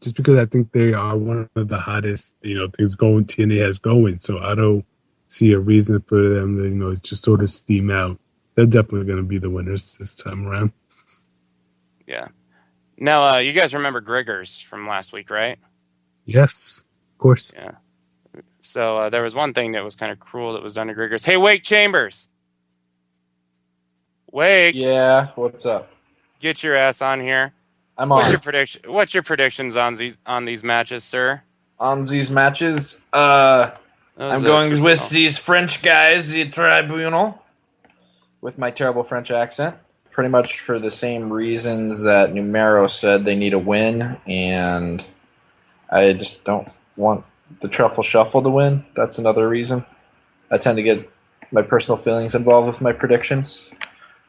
just because I think they are one of the hottest things going TNA has going. So I don't see a reason for them to just sort of steam out. They're definitely going to be the winners this time around. Yeah. Now, you guys remember Griggers from last week, right? Yes, of course. Yeah. So there was one thing that was kind of cruel that was done to Griggers. Hey, Wake Chambers. Wake. Yeah, what's up? Get your ass on here. I'm on. What's your predictions on these matches, sir? On these matches, I'm going with these French guys, the Tribunal, with my terrible French accent. Pretty much for the same reasons that Numero said they need a win, and I just don't want the Truffle Shuffle to win. That's another reason. I tend to get my personal feelings involved with my predictions.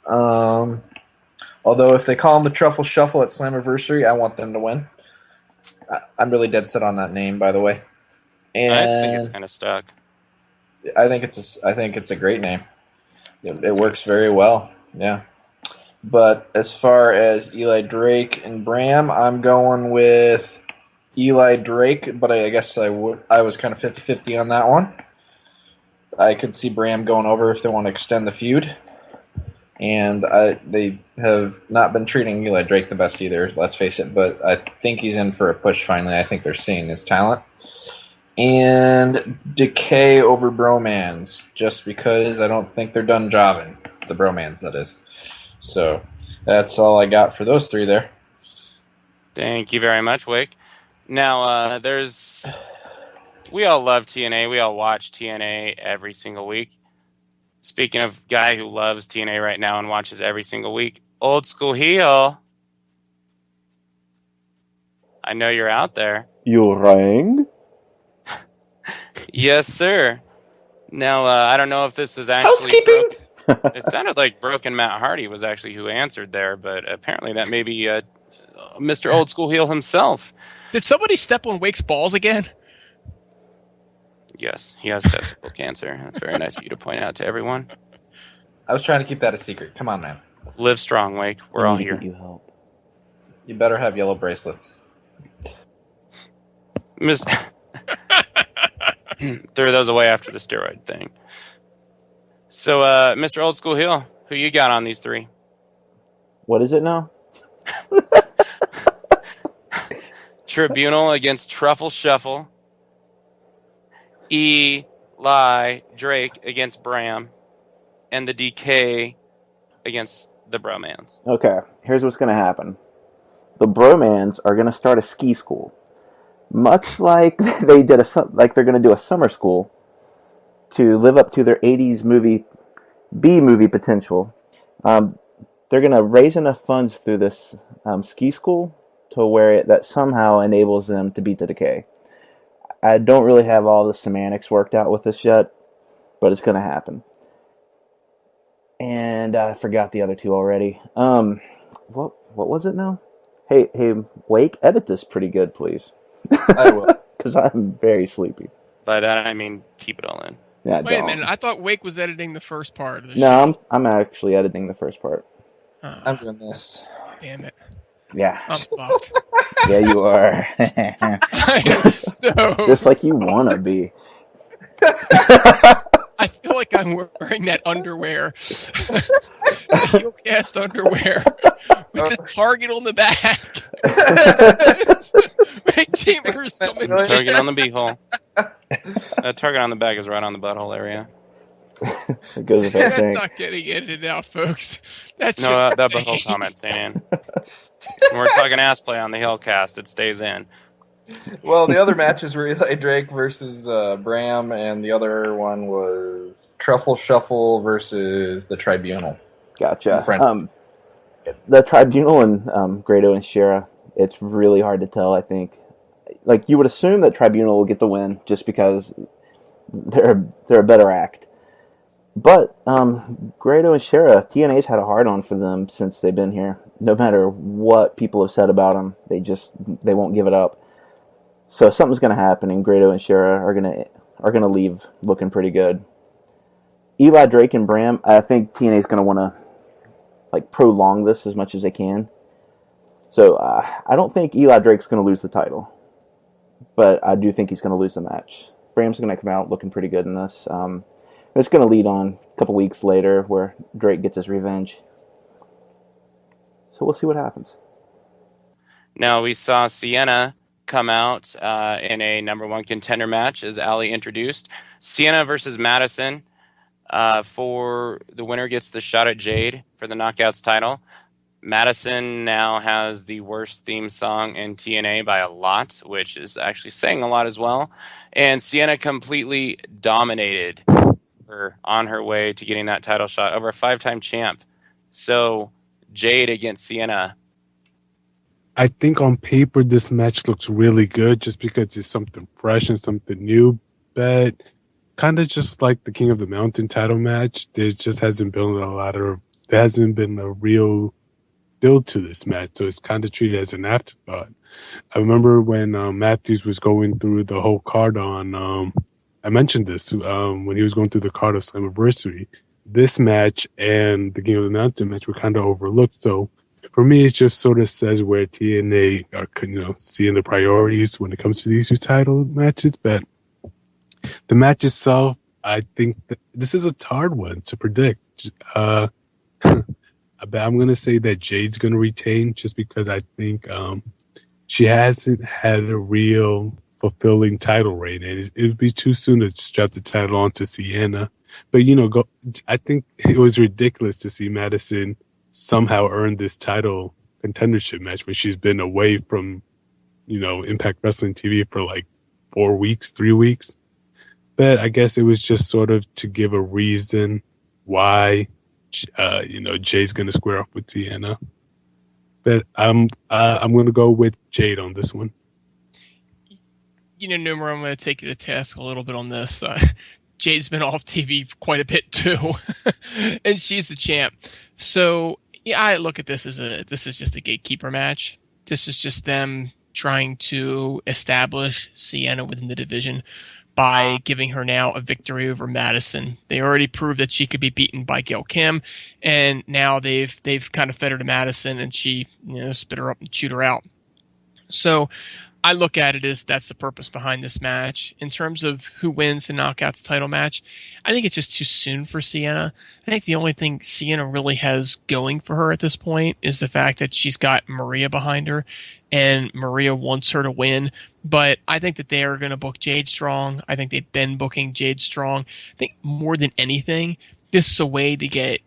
Although if they call them the Truffle Shuffle at Slammiversary, I want them to win. I'm really dead set on that name, by the way. And I think it's kind of stuck. I think it's a great name. It works very well. Yeah. But as far as Eli Drake and Bram, I'm going with Eli Drake, but I guess I was kind of 50-50 on that one. I could see Bram going over if they want to extend the feud. And they have not been treating Eli Drake the best either, let's face it. But I think he's in for a push finally. I think they're seeing his talent. And Decay over Bromans, just because I don't think they're done jobbing. The Bromans, that is. So that's all I got for those three there. Thank you very much, Wake. Now, we all love TNA. We all watch TNA every single week. Speaking of guy who loves TNA right now and watches every single week, Old School Heel. I know you're out there. You rang? Yes, sir. Now, I don't know if this is actually Housekeeping. It sounded like Broken Matt Hardy was actually who answered there, but apparently that may be Mr. Old School Heel himself. Did somebody step on Wake's balls again? Yes, he has testicle cancer. That's very nice of you to point out to everyone. I was trying to keep that a secret. Come on, man. Live strong, Wake. We're all here. You help. You better have yellow bracelets. Threw those away after the steroid thing. So, Mr. Old School Heel, who you got on these three? What is it now? Tribunal against Truffle Shuffle. Eli Drake against Bram. And the DK against the Bromans. Okay, here's what's going to happen. The Bromans are going to start a ski school. Much like they did they're going to do a summer school to live up to their 80s B-movie potential. They're going to raise enough funds through this ski school to where that somehow enables them to beat the Decay. I don't really have all the semantics worked out with this yet, but it's going to happen. And I forgot the other two already. What was it now? Hey, Wake, edit this pretty good, please. I will. Because I'm very sleepy. By that I mean keep it all in. Yeah, Wait a minute. I thought Wake was editing the first part of the show. No, I'm actually editing the first part. I'm doing this. Damn it. Yeah. I'm fucked. Yeah, you are. I am so... Just like you want to be. I feel like I'm wearing that underwear. The Heelcast underwear. With the target on the back. Big Chambers coming in. Target on the beehole. That target on the back is right on the butthole area. It goes without That's saying. not getting edited out, folks. That's No, that butthole comment staying in. When we're talking ass play on the Hellcast, it stays in. Well, the other matches were Eli Drake versus Bram, and the other one was Truffle Shuffle versus the Tribunal. Gotcha. The Tribunal and Grado and Shera, it's really hard to tell, I think. Like, you would assume that Tribunal will get the win just because they're a better act. But Grado and Shera, TNA's had a hard-on for them since they've been here. No matter what people have said about them, they won't give it up. So something's going to happen, and Grado and Shera are going to leave looking pretty good. Eli Drake and Bram, I think TNA's going to want to prolong this as much as they can. So I don't think Eli Drake's going to lose the title, but I do think he's going to lose the match. Bram's going to come out looking pretty good in this. It's going to lead on a couple weeks later where Drake gets his revenge. So we'll see what happens. Now we saw Sienna come out in a number one contender match, as Ali introduced. Sienna versus Madison. For the winner gets the shot at Jade for the Knockouts title. Madison now has the worst theme song in TNA by a lot, which is actually saying a lot as well. And Sienna completely dominated her on her way to getting that title shot over a 5-time champ. So Jade against Sienna. I think on paper this match looks really good just because it's something fresh and something new, but kind of just like the King of the Mountain title match, there just hasn't been a real build to this match, so it's kind of treated as an afterthought. I remember when Matthews was going through the whole card on, I mentioned this when he was going through the card of Slammiversary. This match and the King of the Mountain match were kind of overlooked, so for me, it just sort of says where TNA are, seeing the priorities when it comes to these two title matches. But the match itself, I think that this is a hard one to predict. I'm going to say that Jade's going to retain just because I think she hasn't had a real fulfilling title reign, and it would be too soon to strap the title onto Sienna. But I think it was ridiculous to see Madison somehow earn this title contendership match when she's been away from, Impact Wrestling TV for 3 weeks. But I guess it was just sort of to give a reason why, Jay's going to square off with Sienna. But I'm going to go with Jade on this one. Numero, I'm going to take you to task a little bit on this. Jade's been off TV quite a bit too, and she's the champ. So yeah, I look at this as this is just a gatekeeper match. This is just them trying to establish Sienna within the division by giving her now a victory over Madison. They already proved that she could be beaten by Gail Kim, and now they've kind of fed her to Madison, and she spit her up and chewed her out. So I look at it as that's the purpose behind this match. In terms of who wins the Knockouts title match, I think it's just too soon for Sienna. I think the only thing Sienna really has going for her at this point is the fact that she's got Maria behind her, and Maria wants her to win. But I think that they are going to book Jade strong. I think they've been booking Jade strong. I think more than anything, this is a way to get,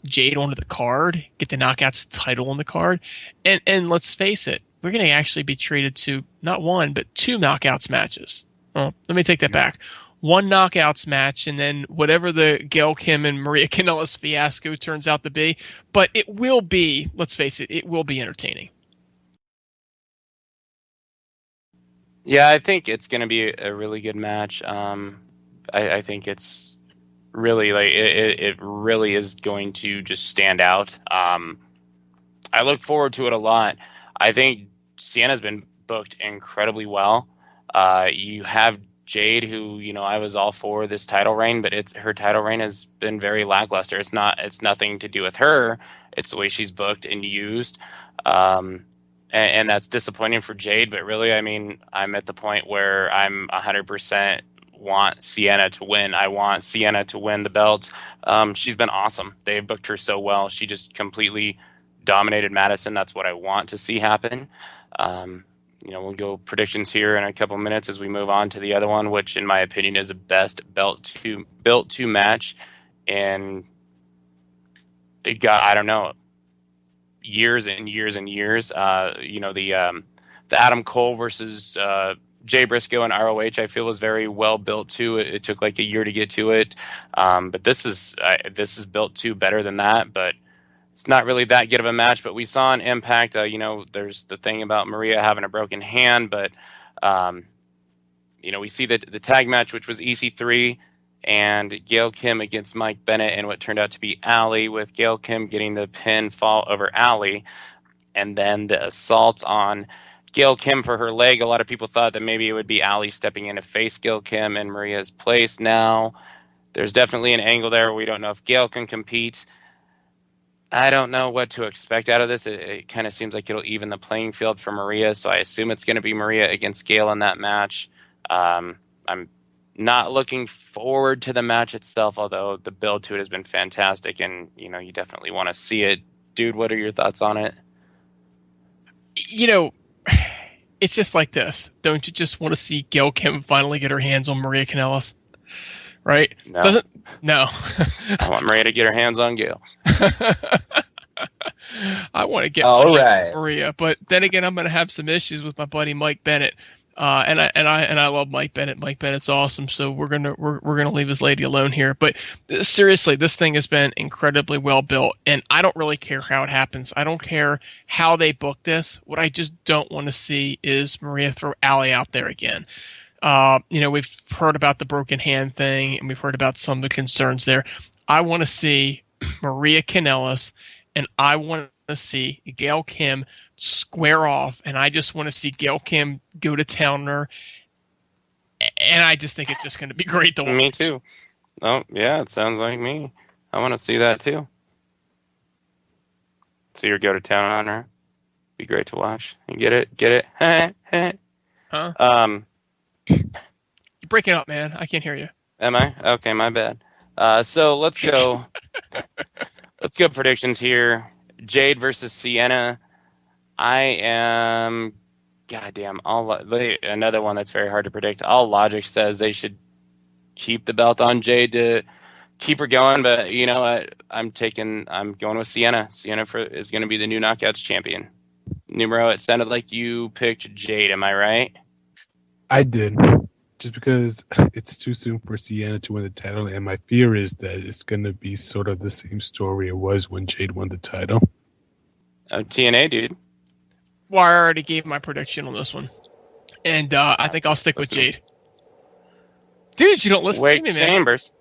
Jade onto the card, get the Knockouts title on the card. And let's face it, we're going to actually be treated to not one, but 2 Knockouts matches. Oh, let me take that back. 1 Knockouts match, and then whatever the Gail Kim and Maria Kanellis fiasco turns out to be. But it will be, let's face it, it will be entertaining. Yeah, I think it's going to be a really good match. I think it's really it really is going to just stand out. I look forward to it a lot. I think Sienna's been booked incredibly well. You have Jade, who I was all for this title reign, but her title reign has been very lackluster. It's nothing to do with her. It's the way she's booked and used, and that's disappointing for Jade. But really, I mean, I'm at the point where I'm 100% want Sienna to win. I want Sienna to win the belt. She's been awesome. They've booked her so well. She just completely dominated Madison. That's what I want to see happen. We'll go predictions here in a couple minutes as we move on to the other one, which in my opinion is the best built to match. And it got, I don't know, years and years and years. The Adam Cole versus Jay Briscoe and ROH, I feel, was very well built too. It took like a year to get to it. But this is built to better than that, but it's not really that good of a match. But we saw an Impact. There's the thing about Maria having a broken hand, but we see the tag match, which was EC3 and Gail Kim against Mike Bennett, and what turned out to be Allie, with Gail Kim getting the pinfall over Allie, and then the assault on Gail Kim for her leg. A lot of people thought that maybe it would be Allie stepping in to face Gail Kim in Maria's place. Now there's definitely an angle there where we don't know if Gail can compete. I don't know what to expect out of this. It kind of seems like it'll even the playing field for Maria, so I assume it's going to be Maria against Gail in that match. I'm not looking forward to the match itself, although the build to it has been fantastic, and you definitely want to see it. Dude, what are your thoughts on it? It's just like this. Don't you just want to see Gail Kim finally get her hands on Maria Kanellis? Right? No. No. I want Maria to get her hands on Gail. I want to get my hands on Maria, but then again, I'm going to have some issues with my buddy Mike Bennett, and I love Mike Bennett. Mike Bennett's awesome, so we're gonna leave his lady alone here. But seriously, this thing has been incredibly well built, and I don't really care how it happens. I don't care how they book this. What I just don't want to see is Maria throw Allie out there again. We've heard about the broken hand thing, and we've heard about some of the concerns there. I want to see Maria Kanellis, and I want to see Gail Kim square off, and I just want to see Gail Kim go to town on her, and I just think it's just going to be great to watch. Me too. Oh, yeah, it sounds like me. I want to see that too. See her go to town on her. Be great to watch. You get it? Huh? You're breaking up, man. I can't hear you. Am I? Okay, my bad. So let's go. Let's go predictions here. Jade versus Sienna. I am, goddamn, another one that's very hard to predict. All logic says they should keep the belt on Jade to keep her going, but I'm going with Sienna. Sienna is going to be the new Knockouts champion. Numero, it sounded like you picked Jade. Am I right? I did. Just because it's too soon for Sienna to win the title, and my fear is that it's going to be sort of the same story it was when Jade won the title. TNA, dude. Well, I already gave my prediction on this one. And I think I'll stick with Jade. Dude, you don't listen to me, man. Chambers.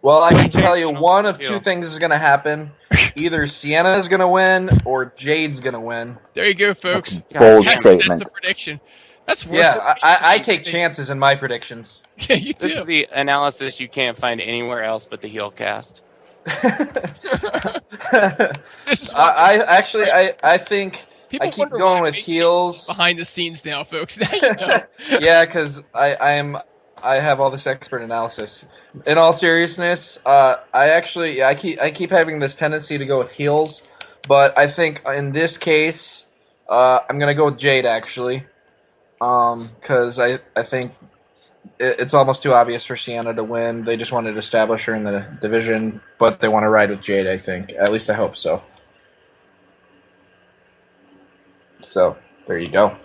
Well, I can tell you Chambers one and of two Hill. things is going to happen. Either Sienna is going to win or Jade's going to win. There you go, folks. Bold That's statement. That's a prediction. That's worse. Yeah, I take chances in my predictions. Yeah, you do. This is the analysis you can't find anywhere else but the Heelcast. This is why I think people I keep wonder going why with Jade heels. behind the scenes now, folks. Now you know. Yeah, because I have all this expert analysis. In all seriousness, I keep having this tendency to go with heels, but I think in this case, I'm gonna go with Jade actually, because I think it's almost too obvious for Sienna to win. They just wanted to establish her in the division, but they want to ride with Jade. I think, at least I hope so. So there you go,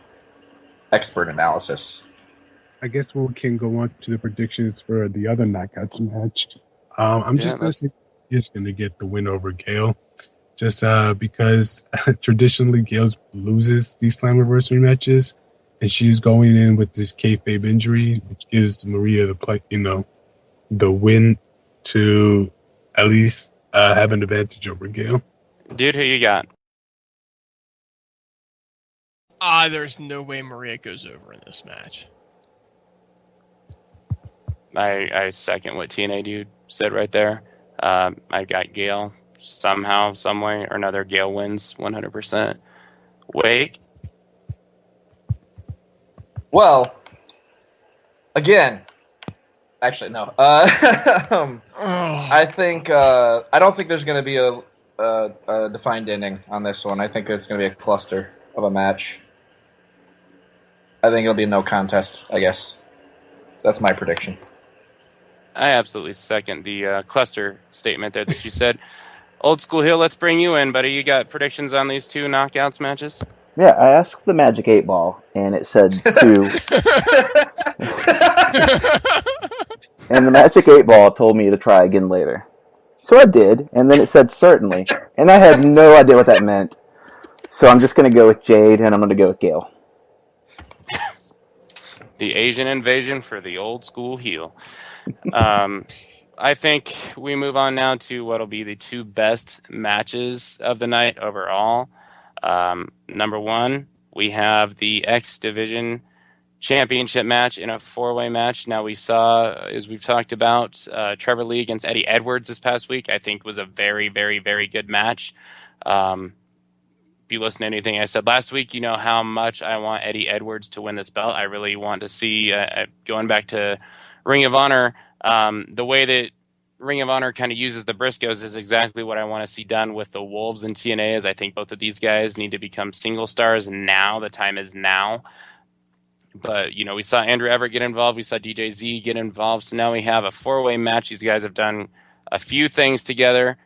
expert analysis. I guess we can go on to the predictions for the other knockouts match. I'm just going to get the win over Gail, just because traditionally Gail loses these Slammiversary matches, and she's going in with this kayfabe injury, which gives Maria the win to at least have an advantage over Gail. Dude, who you got? There's no way Maria goes over in this match. I second what TNA dude said right there. I got Gail somehow, some way or another. Gail wins 100%. Wake. Well, again, actually no. I think I don't think there's going to be a defined ending on this one. I think it's going to be a cluster of a match. I think it'll be no contest. I guess that's my prediction. I absolutely second the cluster statement there that you said. Old School Hill, let's bring you in, buddy. You got predictions on these two knockouts matches? Yeah, I asked the Magic 8 Ball, and it said 2. And the Magic 8 Ball told me to try again later. So I did, and then it said certainly. And I had no idea what that meant. So I'm just going to go with Jade, and I'm going to go with Gail. The Asian invasion for the Old School Heel. I think we move on now to what will be the two best matches of the night overall. Number one, we have the X Division Championship match in a four-way match. Now we saw, as we've talked about, Trevor Lee against Eddie Edwards this past week. I think was a very, very, very good match. If you listen to anything I said last week, you know how much I want Eddie Edwards to win this belt. I really want to see, going back to Ring of Honor, the way that Ring of Honor kind of uses the Briscoes is exactly what I want to see done with the Wolves and TNA. Is I think both of these guys need to become single stars now. The time is now. But, you know, we saw Andrew Everett get involved. We saw DJ Z get involved. So now we have a four-way match. These guys have done a few things together.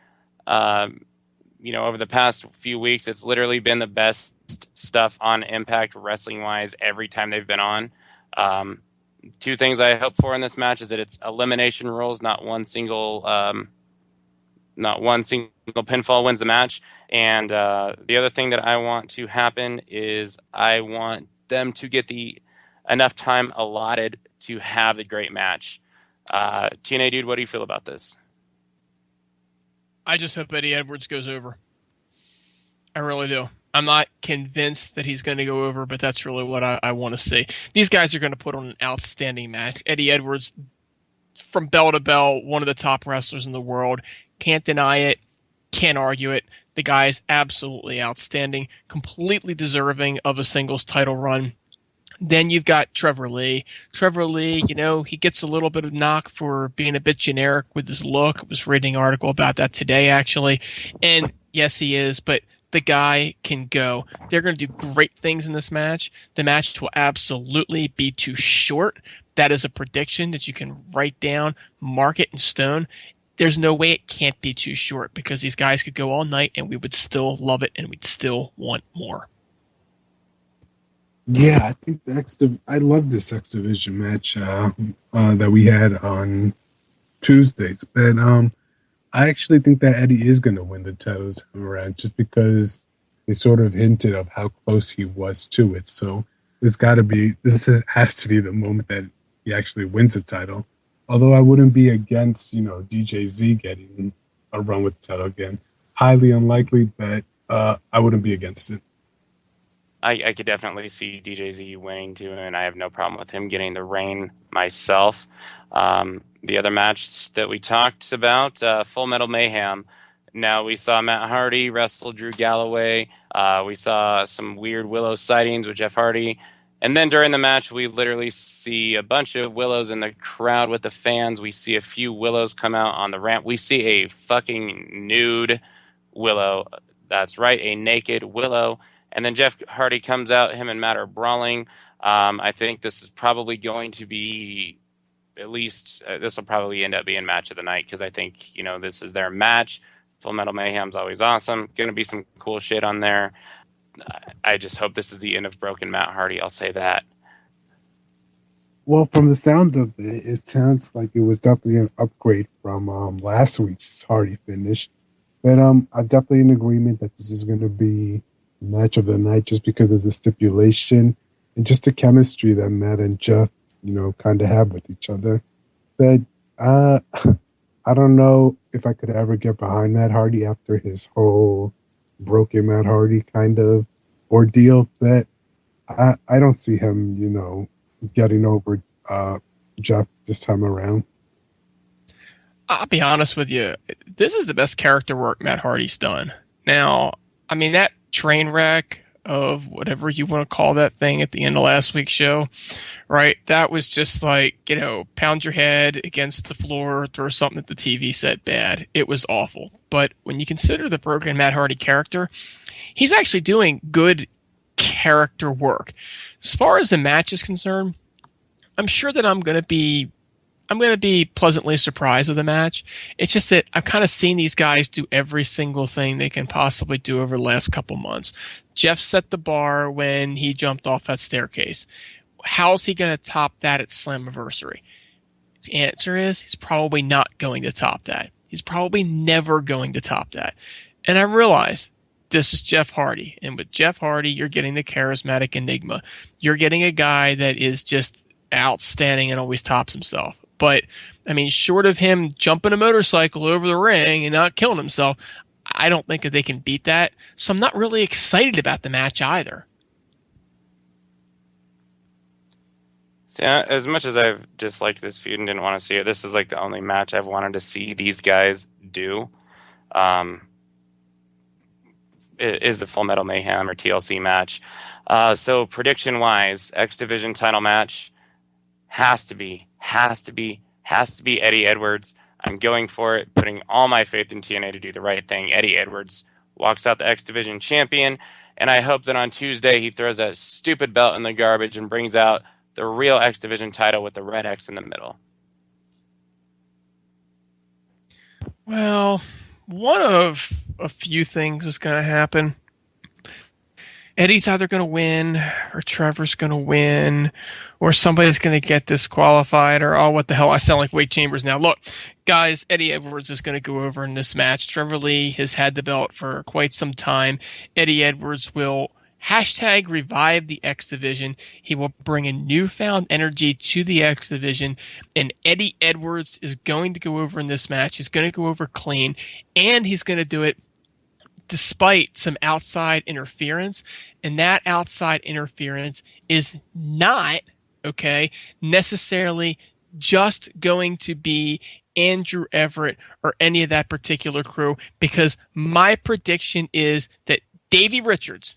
You know, over the past few weeks, it's literally been the best stuff on Impact wrestling-wise every time they've been on. Two things I hope for in this match is that it's elimination rules, not one single pinfall wins the match. And the other thing that I want to happen is I want them to get enough time allotted to have the great match. TNA dude, what do you feel about this? I just hope Eddie Edwards goes over. I really do. I'm not convinced that he's going to go over, but that's really what I want to see. These guys are going to put on an outstanding match. Eddie Edwards, from bell to bell, one of the top wrestlers in the world. Can't deny it. Can't argue it. The guy is absolutely outstanding. Completely deserving of a singles title run. Then you've got Trevor Lee. Trevor Lee, you know, he gets a little bit of knock for being a bit generic with his look. I was reading an article about that today, actually. And yes, he is, but the guy can go. They're going to do great things in this match. The match will absolutely be too short. That is a prediction that you can write down, mark it in stone. There's no way it can't be too short because these guys could go all night and we would still love it and we'd still want more. Yeah, I think I love this X Division match that we had on Tuesdays. But I actually think that Eddie is going to win the title this time around just because they sort of hinted of how close he was to it. So this has to be the moment that he actually wins the title. Although I wouldn't be against, DJZ getting a run with the title again. Highly unlikely, but I wouldn't be against it. I could definitely see DJZ winning too, and I have no problem with him getting the reign myself. The other match that we talked about, Full Metal Mayhem. Now we saw Matt Hardy wrestle Drew Galloway. We saw some weird Willow sightings with Jeff Hardy. And then during the match, we literally see a bunch of Willows in the crowd with the fans. We see a few Willows come out on the ramp. We see a fucking nude Willow. That's right, a naked Willow. And then Jeff Hardy comes out. Him and Matt are brawling. I think this is probably going to be at least this will probably end up being match of the night because I think this is their match. Full Metal Mayhem's always awesome. Going to be some cool shit on there. I just hope this is the end of broken Matt Hardy. I'll say that. Well, from the sound of it, it sounds like it was definitely an upgrade from last week's Hardy finish. But I'm definitely in agreement that this is going to be match of the night just because of the stipulation and just the chemistry that Matt and Jeff, kind of have with each other. But I don't know if I could ever get behind Matt Hardy after his whole broken Matt Hardy kind of ordeal. But I don't see him, getting over Jeff this time around. I'll be honest with you. This is the best character work Matt Hardy's done. Now, I mean, that train wreck of whatever you want to call that thing at the end of last week's show, right? That was just like, pound your head against the floor, throw something at the TV set bad. It was awful. But when you consider the broken Matt Hardy character, he's actually doing good character work. As far as the match is concerned, I'm sure that I'm going to be pleasantly surprised with the match. It's just that I've kind of seen these guys do every single thing they can possibly do over the last couple months. Jeff set the bar when he jumped off that staircase. How's he going to top that at Slammiversary? The answer is he's probably not going to top that. He's probably never going to top that. And I realize this is Jeff Hardy. And with Jeff Hardy, you're getting the charismatic enigma. You're getting a guy that is just outstanding and always tops himself. But, I mean, short of him jumping a motorcycle over the ring and not killing himself, I don't think that they can beat that. So I'm not really excited about the match either. See, as much as I've disliked this feud and didn't want to see it, this is like the only match I've wanted to see these guys do. It is the Full Metal Mayhem or TLC match. So prediction-wise, X Division title match has to be Eddie Edwards. I'm going for it, putting all my faith in TNA to do the right thing. Eddie Edwards walks out the X Division champion, and I hope that on Tuesday he throws that stupid belt in the garbage and brings out the real X Division title with the red X in the middle. Well, one of a few things is going to happen. Eddie's either going to win, or Trevor's going to win, or somebody's going to get disqualified, or, oh, what the hell, I sound like Wade Chambers now. Look, guys, Eddie Edwards is going to go over in this match. Trevor Lee has had the belt for quite some time. Eddie Edwards will #revive the X Division. He will bring a newfound energy to the X Division, and Eddie Edwards is going to go over in this match. He's going to go over clean, and he's going to do it despite some outside interference, and that outside interference is not, necessarily just going to be Andrew Everett or any of that particular crew, because my prediction is that Davey Richards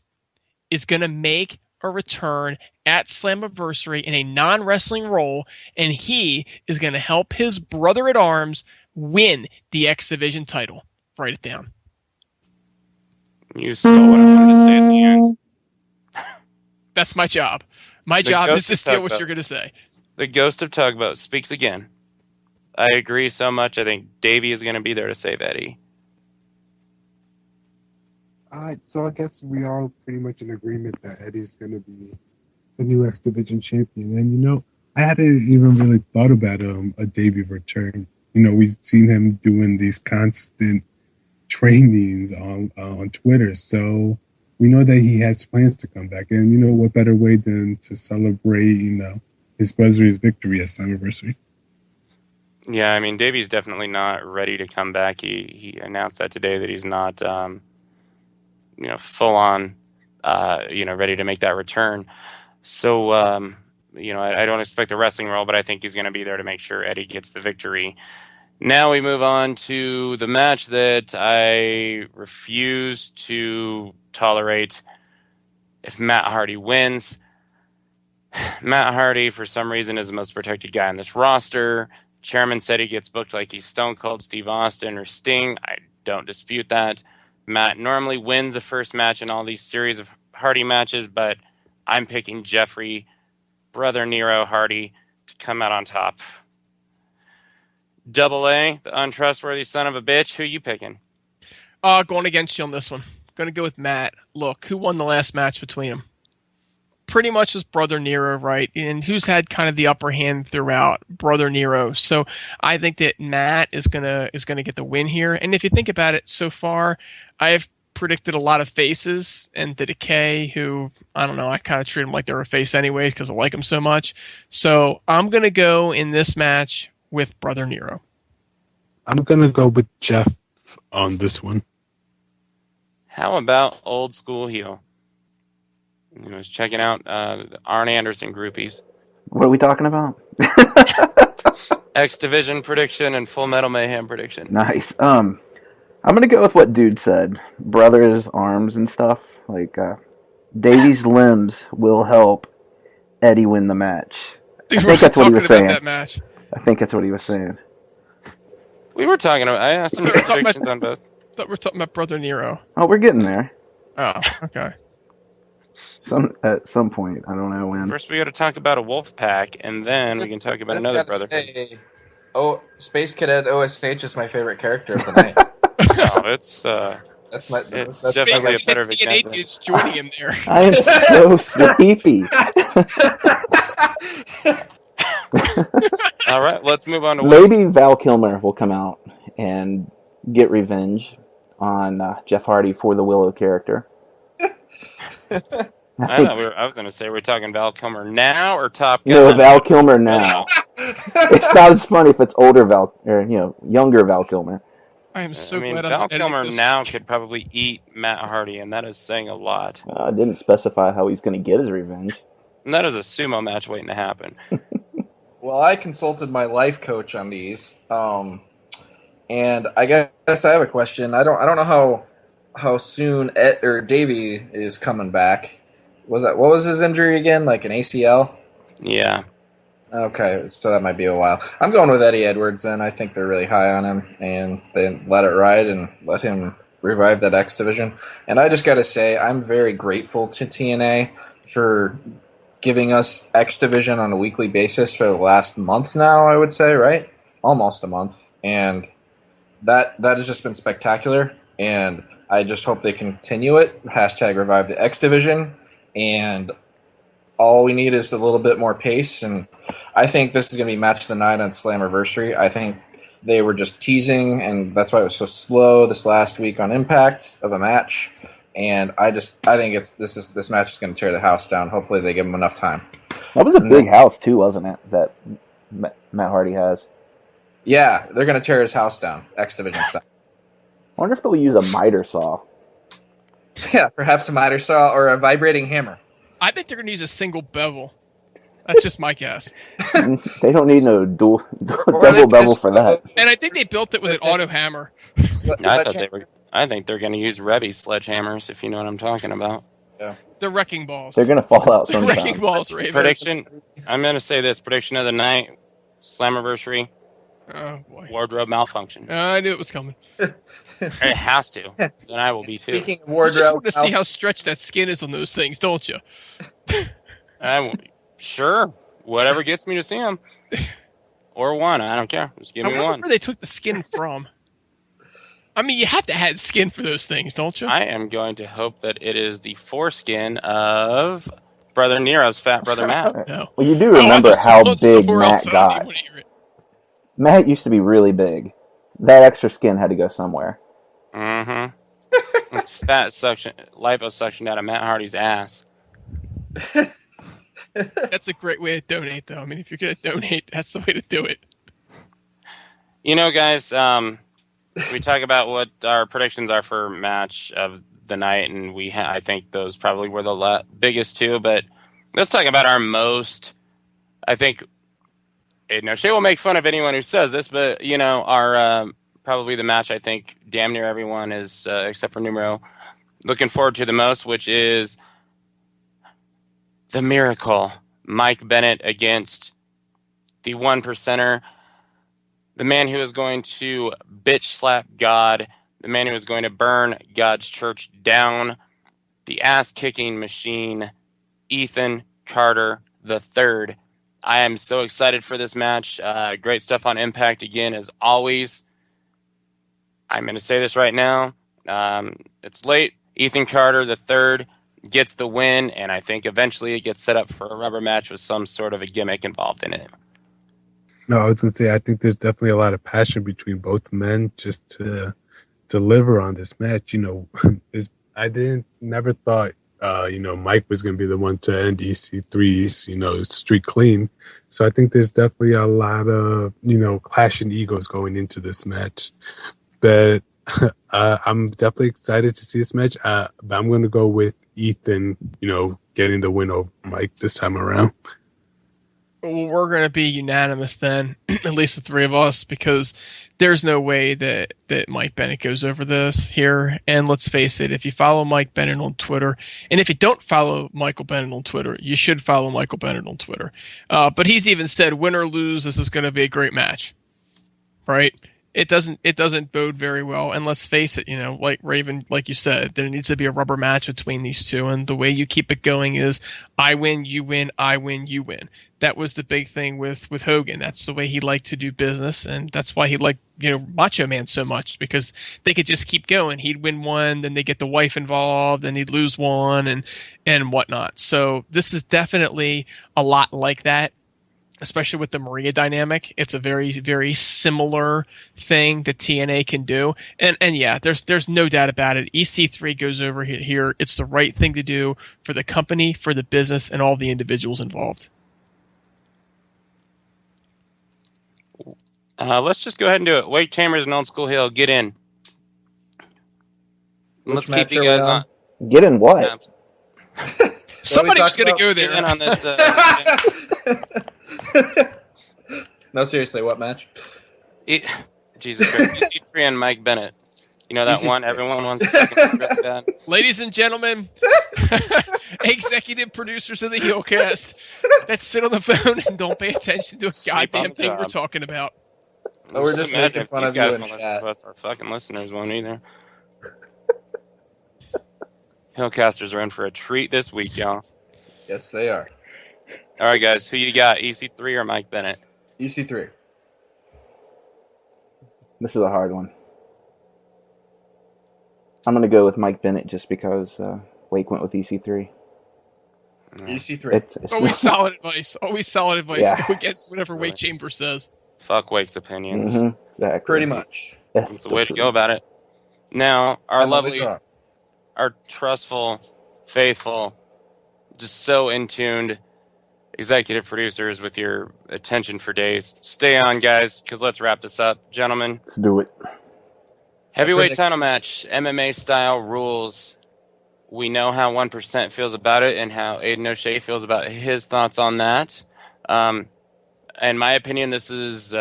is going to make a return at Slammiversary in a non-wrestling role, and he is going to help his brother-at-arms win the X Division title. Write it down. You stole what I wanted to say at the end. That's my job. My job is to steal what you're going to say. The Ghost of Tugboat speaks again. I agree so much. I think Davey is going to be there to save Eddie. So I guess we are pretty much in agreement that Eddie's going to be the new X Division champion. And, I hadn't even really thought about a Davey return. We've seen him doing these constant trainings on Twitter. So we know that he has plans to come back. And, you know, what better way than to celebrate, you know, his brother's victory at Slammiversary. Yeah, I mean, Davey's definitely not ready to come back. He announced that today that he's not, you know, full on, you know, ready to make that return. So, you know, I don't expect a wrestling role, but I think he's going to be there to make sure Eddie gets the victory. Now we move on to the match that I refuse to tolerate. If Matt Hardy wins, Matt Hardy, for some reason, is the most protected guy on this roster. Chairman said he gets booked like he's Stone Cold Steve Austin or Sting. I don't dispute that. Matt normally wins the first match in all these series of Hardy matches, but I'm picking Jeffrey, Brother Nero Hardy, to come out on top. Double A, the untrustworthy son of a bitch. Who you picking? Going against you on this one. Going to go with Matt. Look, who won the last match between them? Pretty much is Brother Nero, right? And who's had kind of the upper hand throughout? Brother Nero. So I think that Matt is gonna get the win here. And if you think about it, so far, I've predicted a lot of faces, and the Decay, who I don't know, I kind of treat them like they're a face anyway because I like them so much. So I'm gonna go in this match with Brother Nero. I'm going to go with Jeff on this one. How about Old School Heel? I was checking out the Arn Anderson groupies. What are we talking about? X Division prediction and Full Metal Mayhem prediction. Nice. I'm gonna go with what dude said. Brothers' arms and stuff. Like Davey's limbs will help Eddie win the match. Dude, I think that's what he was saying. That match. I think that's what he was saying. We were talking about. I asked some predictions on both. I thought we were talking about Brother Nero. Oh, we're getting there. Oh, okay. At some point, I don't know when. First, we got to talk about a wolf pack, and then we can talk about another brother. Space Cadet OSH is my favorite character of the night. No, it's that's definitely a better example. Dude's joining him there. I am so sleepy. All right, let's move on to Maybe Val Kilmer will come out and get revenge on Jeff Hardy for the Willow character. I was going to say, we're talking Val Kilmer now or Top Gun? No, Val Kilmer now. It's not as funny if it's older younger Val Kilmer. I am so glad Val Kilmer now could probably eat Matt Hardy, and that is saying a lot. I didn't specify how he's going to get his revenge. And that is a sumo match waiting to happen. Well, I consulted my life coach on these, and I guess I have a question. I don't know how soon Davey is coming back. What was his injury again? Like an ACL? Yeah. Okay, so that might be a while. I'm going with Eddie Edwards, and I think they're really high on him, and they let it ride and let him revive that X Division. And I just got to say, I'm very grateful to TNA for giving us X Division on a weekly basis for the last month now, I would say, right? Almost a month. And that has just been spectacular, and I just hope they continue it. Hashtag revive the X Division, and all we need is a little bit more pace, and I think this is going to be match of the night on Slammiversary. I think they were just teasing, and that's why it was so slow this last week on Impact of a match. And I think this match is going to tear the house down. Hopefully they give them enough time. That was a big house too, wasn't it? That Matt Hardy has. Yeah, they're going to tear his house down. X Division style. I wonder if they'll use a miter saw. Yeah, perhaps a miter saw or a vibrating hammer. I think they're going to use a single bevel. That's just my guess. They don't need no double bevel for that. And I think they built it with an auto hammer. I think they're going to use Rebby sledgehammers, if you know what I'm talking about. Yeah. The wrecking balls. They're going to fall out The sometime. wrecking balls, Raven. Prediction. I'm going to say this. Prediction of the night. Slammiversary. Oh, boy. Wardrobe malfunction. I knew it was coming. It has to. Then I will be too. Speaking of You wardrobe, just want to see how stretched that skin is on those things, don't you? Sure. Whatever gets me to see them. Or one. I don't care. Just give I me wonder one. where they took the skin from. I mean, you have to have skin for those things, don't you? I am going to hope that it is the foreskin of Brother Nero's fat brother Matt. No. Well, you do remember how big Matt I don't got. even want to hear it. Matt used to be really big. That extra skin had to go somewhere. Mm-hmm. It's fat liposuction out of Matt Hardy's ass. That's a great way to donate, though. I mean, if you're going to donate, that's the way to do it. You know, guys, we talk about what our predictions are for match of the night, and I think those probably were the biggest two. But let's talk about our most. I think Shea will make fun of anyone who says this, but our probably the match I think damn near everyone is, except for Numero, looking forward to the most, which is the Miracle, Mike Bennett against the 1%er. The man who is going to bitch slap God, the man who is going to burn God's church down, the ass-kicking machine, Ethan Carter III. I am so excited for this match. Great stuff on Impact again, as always. I'm going to say this right now. It's late. Ethan Carter III gets the win, and I think eventually it gets set up for a rubber match with some sort of a gimmick involved in it. No, I was going to say, I think there's definitely a lot of passion between both men just to deliver on this match. Never thought, Mike was going to be the one to end EC3's, street clean. So I think there's definitely a lot of, clashing egos going into this match. But I'm definitely excited to see this match. But I'm going to go with Ethan, getting the win over Mike this time around. Well, we're going to be unanimous then, at least the three of us, because there's no way that Mike Bennett goes over this here. And let's face it, if you follow Mike Bennett on Twitter, and if you don't follow Michael Bennett on Twitter, you should follow Michael Bennett on Twitter. But he's even said, win or lose, this is going to be a great match, right? It doesn't bode very well. And let's face it, like Raven, like you said, there needs to be a rubber match between these two. And the way you keep it going is I win, you win, I win, you win. That was the big thing with Hogan. That's the way he liked to do business. And that's why he liked, Macho Man so much, because they could just keep going. He'd win one, then they get the wife involved, then he'd lose one and whatnot. So this is definitely a lot like that. Especially with the Maria dynamic, it's a very, very similar thing that TNA can do. And yeah, there's no doubt about it. EC3 goes over here. It's the right thing to do for the company, for the business, and all the individuals involved. Let's just go ahead and do it. Wake Chambers and Old School Hill, get in. Let's keep you guys on. Get in what? Somebody was going to go there. Get in on this. No, seriously, what match? Jesus Christ. EC3 and Mike Bennett. That one everyone wants to fucking strip that. Ladies and gentlemen, executive producers of the Heelcast that sit on the phone and don't pay attention to a goddamn thing we're talking about. Oh, we're just making fun of you in listen chat. to us. Our fucking listeners won't either. Heelcasters are in for a treat this week, y'all. Yes, they are. All right, guys. Who you got, EC3 or Mike Bennett? EC3. This is a hard one. I'm going to go with Mike Bennett just because Wake went with EC3. EC3. It's Always solid advice. Always solid advice. Yeah. Go against whatever Wake Chambers says. Fuck Wake's opinions. Mm-hmm, exactly. Pretty much. That's the way to go about it. Now, our I'm always lovely, wrong. our trustful, faithful, just so in tuned executive producers with your attention for days. Stay on, guys, because let's wrap this up. Gentlemen. Let's do it. Heavyweight title match, MMA style rules. We know how 1% feels about it and how Aiden O'Shea feels about his thoughts on that. In my opinion, this is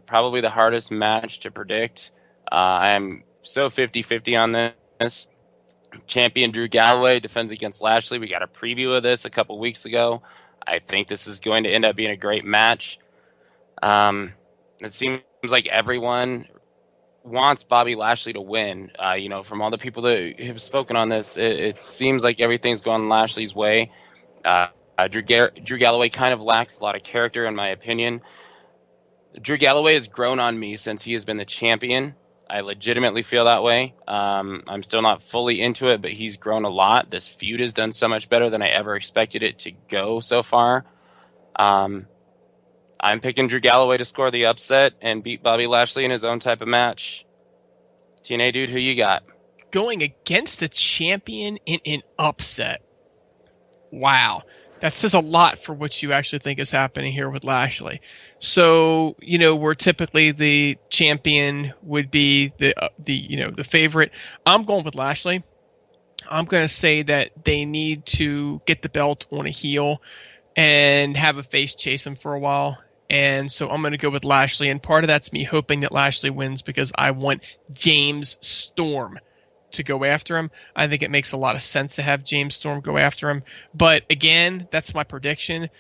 probably the hardest match to predict. I'm so 50-50 on this. Champion Drew Galloway defends against Lashley. We got a preview of this a couple weeks ago. I think this is going to end up being a great match. It seems like everyone wants Bobby Lashley to win. From all the people that have spoken on this, it seems like everything's going Lashley's way. Drew Galloway kind of lacks a lot of character, in my opinion. Drew Galloway has grown on me since he has been the champion. I legitimately feel that way. I'm still not fully into it, but he's grown a lot. This feud has done so much better than I ever expected it to go so far. I'm picking Drew Galloway to score the upset and beat Bobby Lashley in his own type of match. TNA dude, who you got? going against the champion in an upset. Wow. That says a lot for what you actually think is happening here with Lashley. So, where typically the champion would be the favorite, I'm going with Lashley. I'm going to say that they need to get the belt on a heel and have a face chase him for a while. And so I'm going to go with Lashley. And part of that's me hoping that Lashley wins because I want James Storm to go after him. I think it makes a lot of sense to have James Storm go after him. But again, that's my prediction.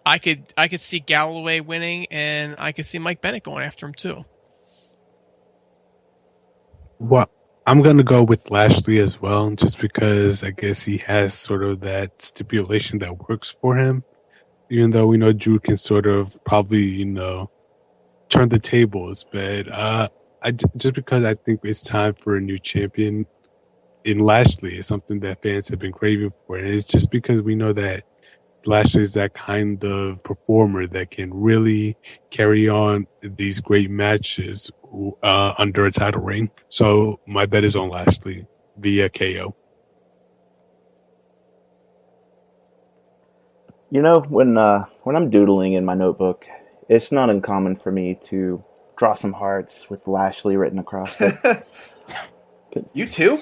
I could see Galloway winning, and I could see Mike Bennett going after him too. Well, I'm going to go with Lashley as well, just because I guess he has sort of that stipulation that works for him. Even though we know Drew can sort of probably, turn the tables. But just because I think it's time for a new champion in Lashley is something that fans have been craving for. And it's just because we know that Lashley is that kind of performer that can really carry on these great matches under a title reign. So my bet is on Lashley via KO. When I'm doodling in my notebook, it's not uncommon for me to draw some hearts with Lashley written across it. You too?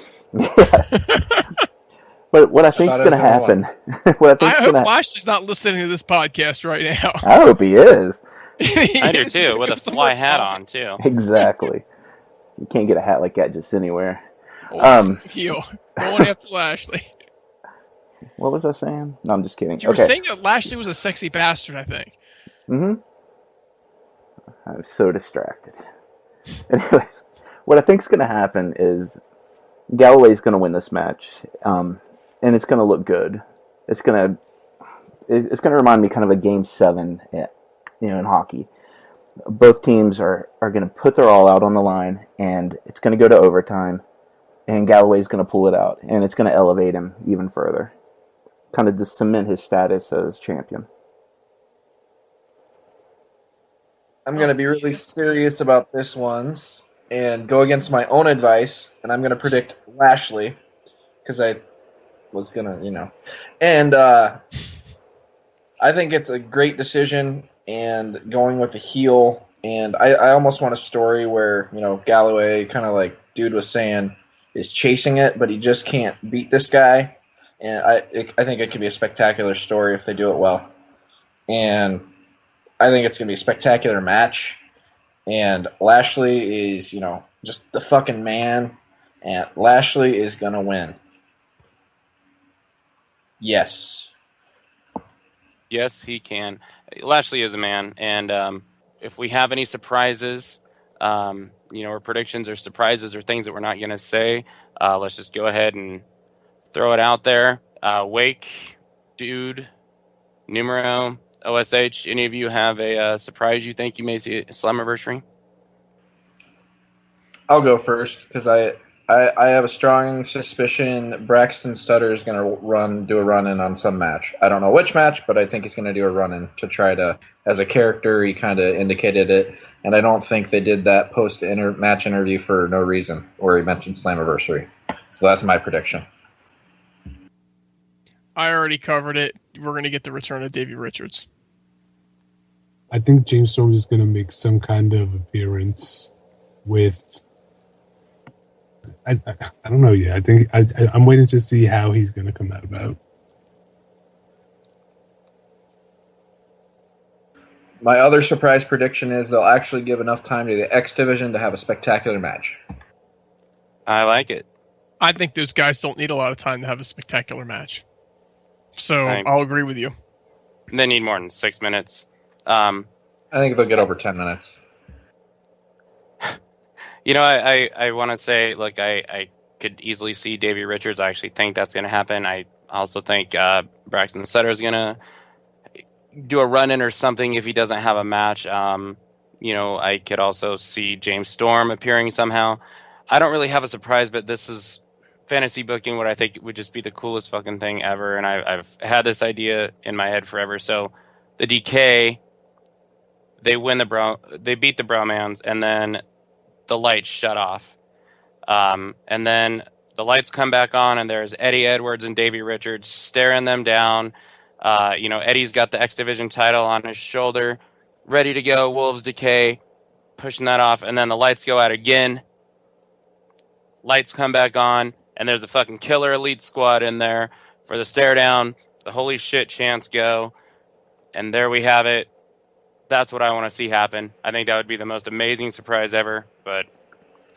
But what I think is going to happen... I hope Lashley's not listening to this podcast right now. I hope he is. I do too, with a fly hat on too. Exactly. You can't get a hat like that just anywhere. Heel. Going after Lashley. What was I saying? No, I'm just kidding. You were saying that Lashley was a sexy bastard, I think. Mm-hmm. I was so distracted. Anyways, what I think is going to happen is Galloway's going to win this match, and it's going to look good. It's going to remind me kind of a Game 7, in hockey. Both teams are going to put their all out on the line, and it's going to go to overtime, and Galloway's going to pull it out, and it's going to elevate him even further. Kind of to cement his status as champion. I'm going to be really serious about this one and go against my own advice, and I'm going to predict Lashley because I was going to, And I think it's a great decision and going with the heel. And I almost want a story where, Galloway, kind of like dude was saying, is chasing it, but he just can't beat this guy. And I think it could be a spectacular story if they do it well. And I think it's going to be a spectacular match. And Lashley is, just the fucking man. And Lashley is going to win. Yes. Yes, he can. Lashley is a man. And if we have any surprises, or predictions or surprises or things that we're not going to say, let's just go ahead and throw it out there. Wake, Dude, Numero, OSH, any of you have a surprise you think you may see at Slammiversary? I'll go first because I have a strong suspicion Braxton Sutter is going to do a run-in on some match. I don't know which match, but I think he's going to do a run-in to try to, as a character, he kind of indicated it. And I don't think they did that post-match interview for no reason, where he mentioned Slammiversary. So that's my prediction. I already covered it. We're going to get the return of Davey Richards. I think James Storm is going to make some kind of appearance with... I don't know yet. I think I'm waiting to see how he's going to come out about. My other surprise prediction is they'll actually give enough time to the X Division to have a spectacular match. I like it. I think those guys don't need a lot of time to have a spectacular match. So I'll agree with you. They need more than 6 minutes. I think they'll get over 10 minutes. I want to say, look, I could easily see Davey Richards. I actually think that's going to happen. I also think Braxton Sutter is going to do a run-in or something if he doesn't have a match. I could also see James Storm appearing somehow. I don't really have a surprise, but this is fantasy booking what I think would just be the coolest fucking thing ever. And I've had this idea in my head forever. So the DK, they beat the Bromans, and then the lights shut off. And then the lights come back on, and there's Eddie Edwards and Davey Richards staring them down. Eddie's got the X Division title on his shoulder, ready to go. Wolves Decay, pushing that off, and then the lights go out again. Lights come back on, and there's a fucking killer elite squad in there for the stare down. The holy shit chants go, and there we have it. That's what I want to see happen. I think that would be the most amazing surprise ever. But,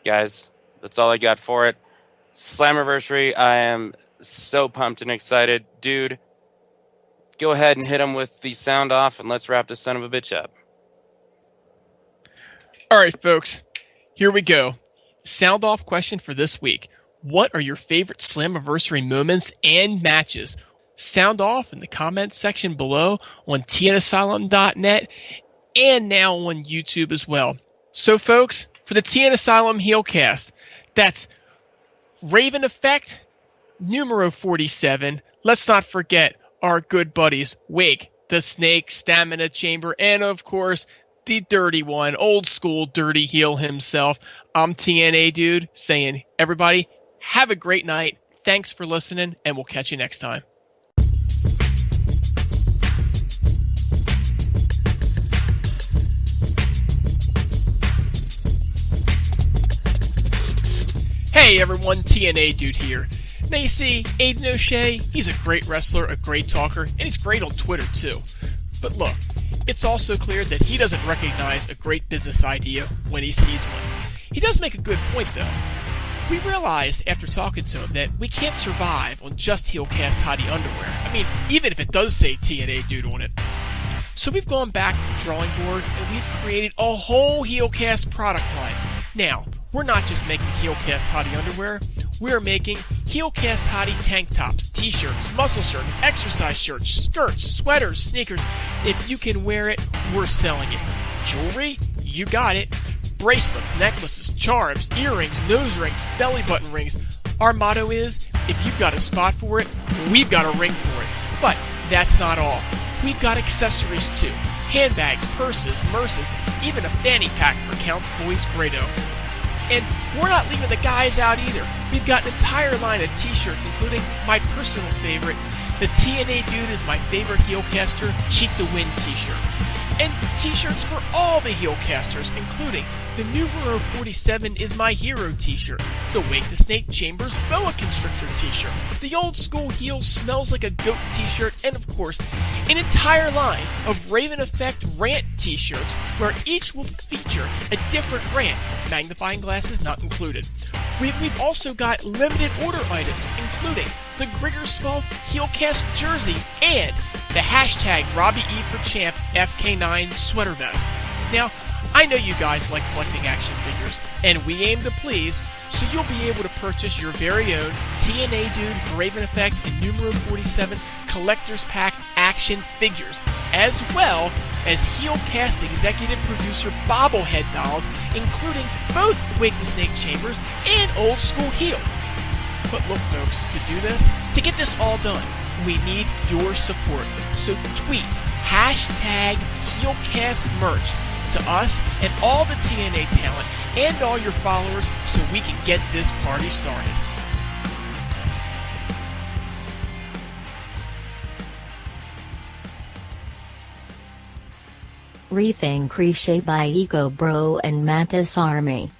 guys, that's all I got for it. Slammiversary, I am so pumped and excited. Dude, go ahead and hit him with the sound off, and let's wrap this son of a bitch up. All right, folks, here we go. Sound off question for this week. What are your favorite Slammiversary moments and matches? Sound off in the comments section below on tnasylum.net and now on YouTube as well. So, folks, for the TN Asylum Heelcast, that's Raven Effect, numero 47. Let's not forget our good buddies, Wake, the Snake, Stamina Chamber, and, of course, the dirty one, old school dirty heel himself. I'm TNA Dude saying, everybody, have a great night. Thanks for listening, and we'll catch you next time. Hey everyone, TNA Dude here. Now you see, Aiden O'Shea, he's a great wrestler, a great talker, and he's great on Twitter too. But look, it's also clear that he doesn't recognize a great business idea when he sees one. He does make a good point though. We realized after talking to him that we can't survive on just Heelcast Hottie underwear. I mean, even if it does say TNA Dude on it. So we've gone back to the drawing board and we've created a whole Heelcast product line. Now, we're not just making Heelcast Hottie underwear, we're making Heelcast Hottie tank tops, t-shirts, muscle shirts, exercise shirts, skirts, sweaters, sneakers. If you can wear it, we're selling it. Jewelry? You got it. Bracelets, necklaces, charms, earrings, nose rings, belly button rings. Our motto is, if you've got a spot for it, we've got a ring for it. But that's not all. We've got accessories too. Handbags, purses, merces, even a fanny pack for Count's Boys Grado. And we're not leaving the guys out either. We've got an entire line of t-shirts, including my personal favorite, the TNA Dude is my favorite Heelcaster Cheat the Win t-shirt. And t-shirts for all the Heelcasters, including the numero 47 is my hero t-shirt, the Wake the Snake Chambers Boa Constrictor t-shirt, the old school heel smells like a goat t-shirt, and of course, an entire line of Raven Effect rant t-shirts where each will feature a different rant, magnifying glasses not included. We've also got limited order items, including the Grigger's 12 Heelcast jersey and the hashtag Robbie E for Champ FK9 sweater vest. Now, I know you guys like collecting action figures, and we aim to please, so you'll be able to purchase your very own TNA Dude, Raven Effect, and numero 47 Collector's Pack action figures, as well as Heelcast executive producer bobblehead dolls, including both Wake the Snake Chambers and Old School Heel. But look, folks, to do this, to get this all done, we need your support. So tweet hashtag Heelcast merch to us and all the TNA talent and all your followers so we can get this party started. Rethink Crochet by Eco Bro and Mantis Army.